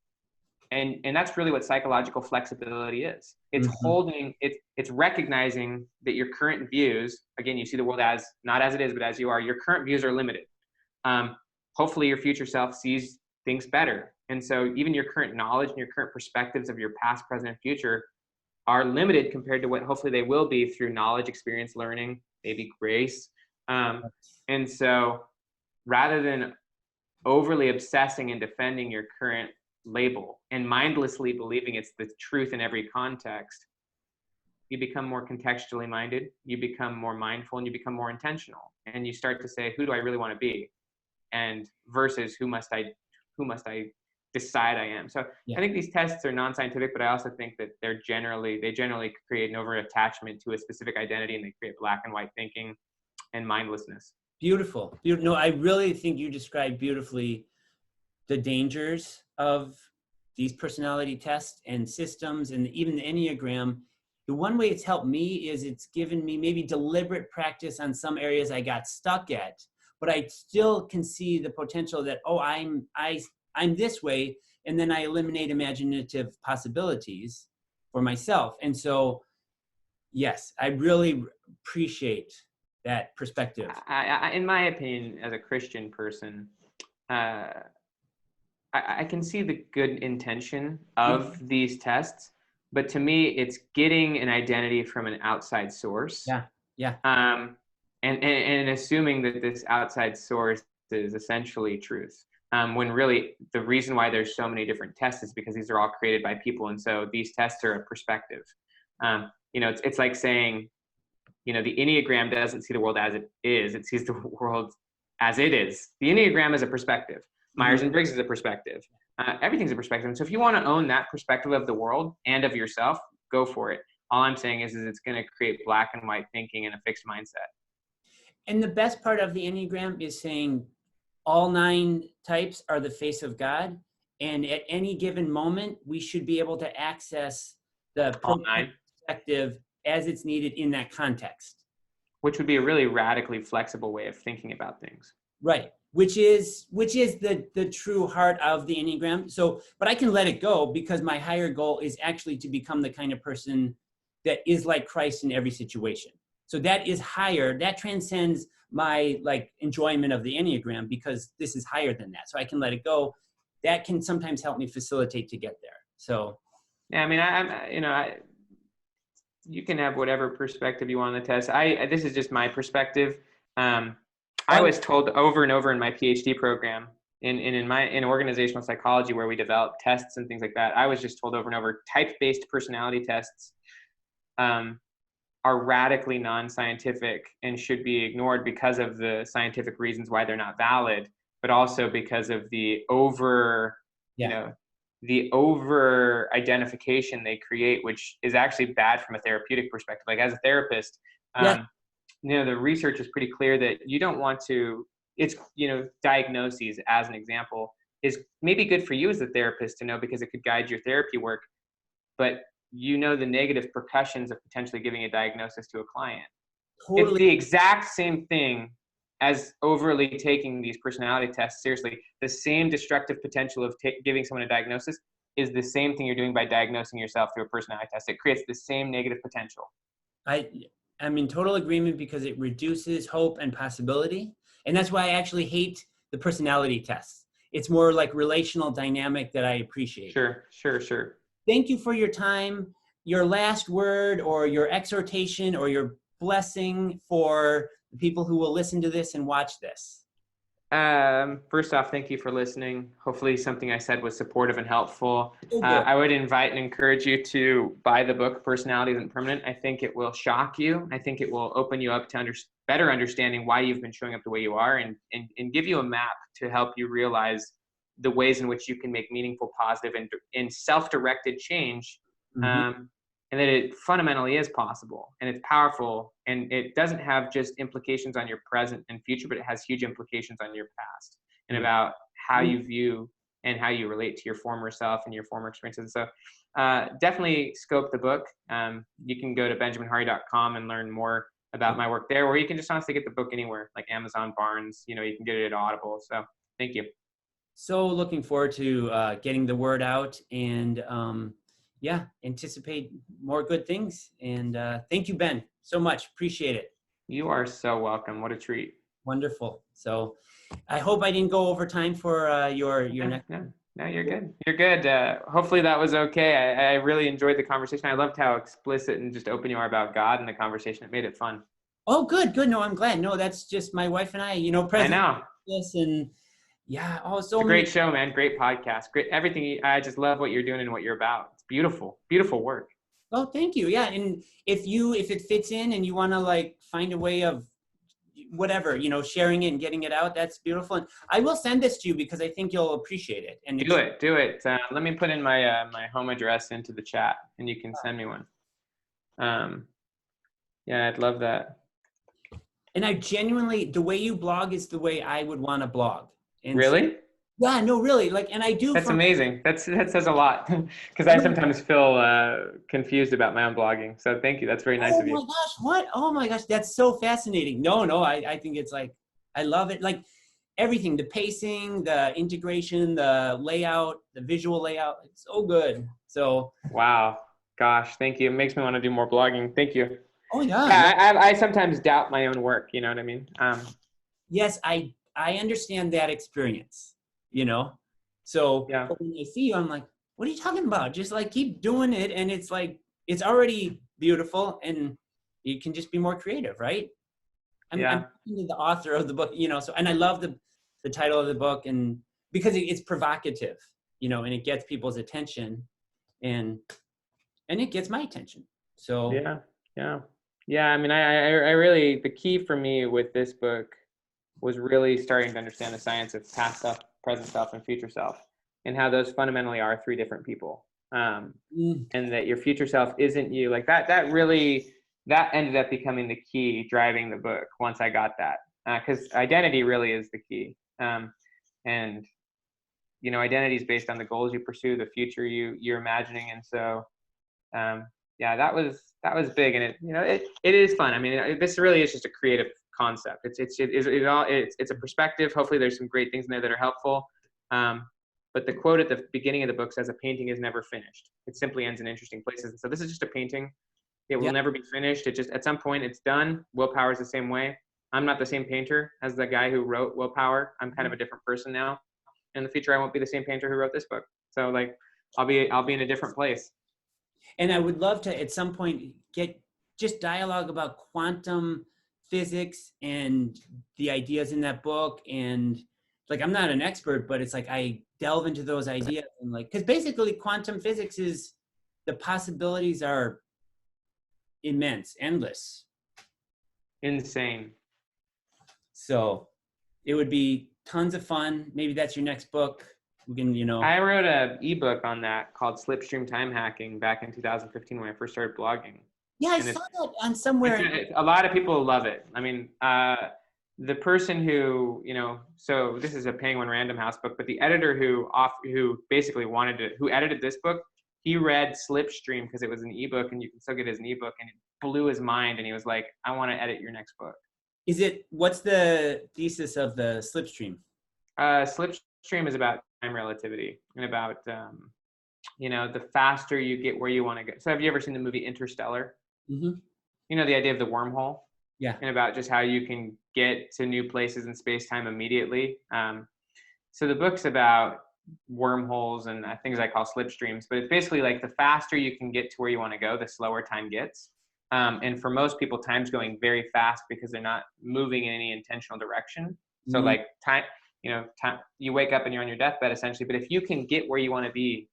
And that's really what psychological flexibility is. It's holding, it's recognizing that your current views, again, you see the world as not as it is, but as you are, your current views are limited. Hopefully your future self sees things better. And so even your current knowledge and your current perspectives of your past, present, and future are limited compared to what hopefully they will be through knowledge, experience, learning, maybe grace. And so rather than overly obsessing and defending your current label and mindlessly believing it's the truth in every context, you become more contextually minded, you become more mindful, and you become more intentional. And you start to say, who do I really want to be? And versus who must I decide I am. So I think these tests are non-scientific, but I also think that they generally create an over-attachment to a specific identity, and they create black and white thinking and mindlessness. Beautiful. No, I really think you described beautifully the dangers of these personality tests and systems, and even the Enneagram. The one way it's helped me is it's given me maybe deliberate practice on some areas I got stuck at, but I still can see the potential that, oh, I'm this way, and then I eliminate imaginative possibilities for myself. And so, yes, I really appreciate that perspective. I in my opinion, as a Christian person, I can see the good intention of these tests, but to me, it's getting an identity from an outside source. And assuming that this outside source is essentially truth. When really the reason why there's so many different tests is because these are all created by people. And so these tests are a perspective. It's like saying, the Enneagram doesn't see the world as it is. It sees the world as it is. The Enneagram is a perspective. Myers-Briggs is a perspective. Everything's a perspective. And so if you want to own that perspective of the world and of yourself, go for it. All I'm saying is it's going to create black and white thinking and a fixed mindset. And the best part of the Enneagram is saying all 9 types are the face of God. And at any given moment, we should be able to access the perspective as it's needed in that context. Which would be a really radically flexible way of thinking about things. Right. Which is the true heart of the Enneagram. So, but I can let it go because my higher goal is actually to become the kind of person that is like Christ in every situation. So that is higher. That transcends my enjoyment of the Enneagram because this is higher than that. So I can let it go. That can sometimes help me facilitate to get there. So. Yeah, I mean, you can have whatever perspective you want on the test. This is just my perspective. I was told over and over in my PhD program, in organizational psychology, where we develop tests and things like that, I was just told over and over, type-based personality tests are radically non-scientific and should be ignored because of the scientific reasons why they're not valid, but also because of the over identification they create, which is actually bad from a therapeutic perspective. Like as a therapist, the research is pretty clear that you don't want to, diagnoses as an example is maybe good for you as a therapist to know because it could guide your therapy work, but the negative repercussions of potentially giving a diagnosis to a client. Totally. It's the exact same thing as overly taking these personality tests seriously. The same destructive potential of giving someone a diagnosis is the same thing you're doing by diagnosing yourself through a personality test. It creates the same negative potential. I'm in total agreement because it reduces hope and possibility. And that's why I actually hate the personality tests. It's more like relational dynamic that I appreciate. Sure. Thank you for your time. Your last word or your exhortation or your blessing for the people who will listen to this and watch this. First off, thank you for listening. Hopefully something I said was supportive and helpful. I would invite and encourage you to buy the book, Personality Isn't Permanent. I think it will shock you. I think it will open you up to better understanding why you've been showing up the way you are and give you a map to help you realize the ways in which you can make meaningful, positive, and self-directed change. And and that it fundamentally is possible and it's powerful, and it doesn't have just implications on your present and future, but it has huge implications on your past and about how you view and how you relate to your former self and your former experiences. So definitely scope the book. You can go to benjaminhardy.com and learn more about my work there, or you can just honestly get the book anywhere, like Amazon, Barnes, you can get it at Audible. So thank you. So looking forward to getting the word out, and anticipate more good things. And thank you, Ben, so much. Appreciate it. You are so welcome. What a treat. Wonderful. So I hope I didn't go over time for your next. No, you're good. You're good. Hopefully that was okay. I really enjoyed the conversation. I loved how explicit and just open you are about God in the conversation. It made it fun. Oh, good. No, I'm glad. No, that's just my wife and I, I know. Yes, and yeah. Oh, so it's a great show, man. Great podcast. Great everything. I just love what you're doing and what you're about. It's beautiful, beautiful work. Oh, thank you. Yeah, and if it fits in and you want to find a way of whatever, sharing it and getting it out, that's beautiful. And I will send this to you because I think you'll appreciate it. And do it. Let me put in my my home address into the chat, and you can send me one. Yeah, I'd love that. And I genuinely, the way you blog is the way I would want to blog. And really? So, yeah, no, really. And I do. That's amazing. That says a lot, because I sometimes feel confused about my own blogging. So thank you. That's very nice of you. Oh my gosh, what? Oh my gosh, that's so fascinating. No, I think it's I love it. Everything, the pacing, the integration, the layout, the visual layout, it's so good. So. Wow. Gosh, thank you. It makes me want to do more blogging. Thank you. Oh yeah. Yeah, I sometimes doubt my own work. You know what I mean? Yes, I understand that experience. So yeah. When I see you, I'm like, what are you talking about? Just keep doing it, and it's it's already beautiful, and you can just be more creative, right? I'm the author of the book, So, and I love the title of the book, and because it's provocative, and it gets people's attention, and it gets my attention. So yeah. I mean, I really, the key for me with this book was really starting to understand the science of past self, present self, and future self, and how those fundamentally are three different people. And that your future self isn't you. That ended up becoming the key driving the book once I got that. Because identity really is the key. And identity is based on the goals you pursue, the future you're imagining. And so, that was big, and it is fun. I mean, this really is just a creative concept. It's a perspective. Hopefully there's some great things in there that are helpful. But the quote at the beginning of the book says, "A painting is never finished. It simply ends in interesting places." And so this is just a painting. It will never be finished. It just, at some point it's done. Willpower is the same way. I'm not the same painter as the guy who wrote Willpower. I'm kind of a different person now. In the future, I won't be the same painter who wrote this book. So I'll be in a different place. And I would love to, at some point, get just dialogue about quantum physics and the ideas in that book. And I'm not an expert, but it's I delve into those ideas, and because basically quantum physics is, the possibilities are immense, endless. Insane. So it would be tons of fun. Maybe that's your next book. We can, I wrote an ebook on that called Slipstream Time Hacking back in 2015 when I first started blogging. Yeah, I saw that on somewhere. A lot of people love it. I mean, the person who, so this is a Penguin Random House book, but the editor who basically who edited this book, he read Slipstream because it was an ebook, and you can still get it as an ebook, and it blew his mind, and he was like, I want to edit your next book. What's the thesis of the Slipstream? Slipstream is about time relativity, and about, the faster you get where you want to go. So have you ever seen the movie Interstellar? Mm-hmm. The idea of the wormhole? Yeah. And about just how you can get to new places in space-time immediately. So the book's about wormholes and things I call slipstreams, but it's basically the faster you can get to where you want to go, the slower time gets. And for most people, time's going very fast because they're not moving in any intentional direction. So time, you wake up and you're on your deathbed essentially, but if you can get where you want to be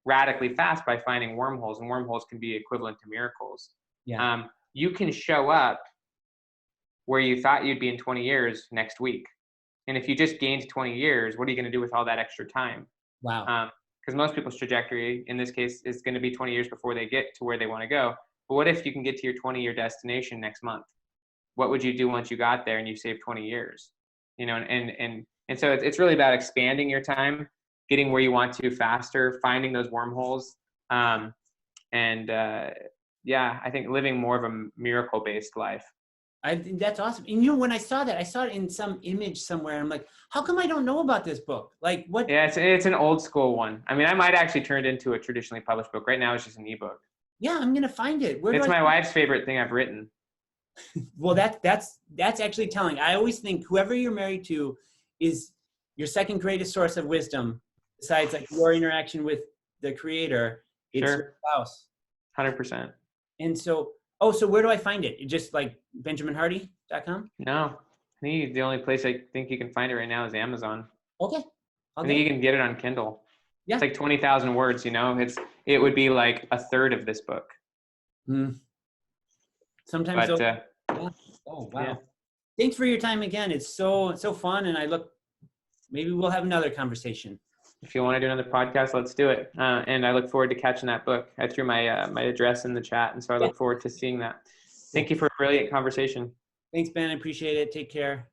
radically fast by finding wormholes, and wormholes can be equivalent to miracles. Yeah. You can show up where you thought you'd be in 20 years next week. And if you just gained 20 years, what are you going to do with all that extra time? Wow. because most people's trajectory in this case is going to be 20 years before they get to where they want to go. But what if you can get to your 20-year destination next month? What would you do once you got there and you saved 20 years? You know, and so it's really about expanding your time, getting where you want to faster, finding those wormholes. Yeah, I think living more of a miracle-based life. I think that's awesome. And you know, when I saw that, I saw it in some image somewhere. I'm like, how come I don't know about this book? Like what? Yeah, it's an old school one. I mean, I might actually turn it into a traditionally published book. Right now it's just an ebook. Yeah, I'm going to find it. It's my wife's favorite thing I've written. Well, that's actually telling. I always think whoever you're married to is your second greatest source of wisdom, besides like your interaction with the creator. It's your spouse. 100%. And so, so where do I find it? Just like benjaminhardy.com? No, I think the only place I think you can find it right now is Amazon. Okay. I think you can get it on Kindle. Yeah. It's like 20,000 words, you know, it would be like a third of this book. Sometimes. But, yeah. Oh, wow. Yeah. Thanks for your time again. It's so fun. And maybe we'll have another conversation. If you want to do another podcast, let's do it. And I look forward to catching that book. I threw my my address in the chat, and so I look forward to seeing that. Thank you for a brilliant conversation. Thanks, Ben. I appreciate it. Take care.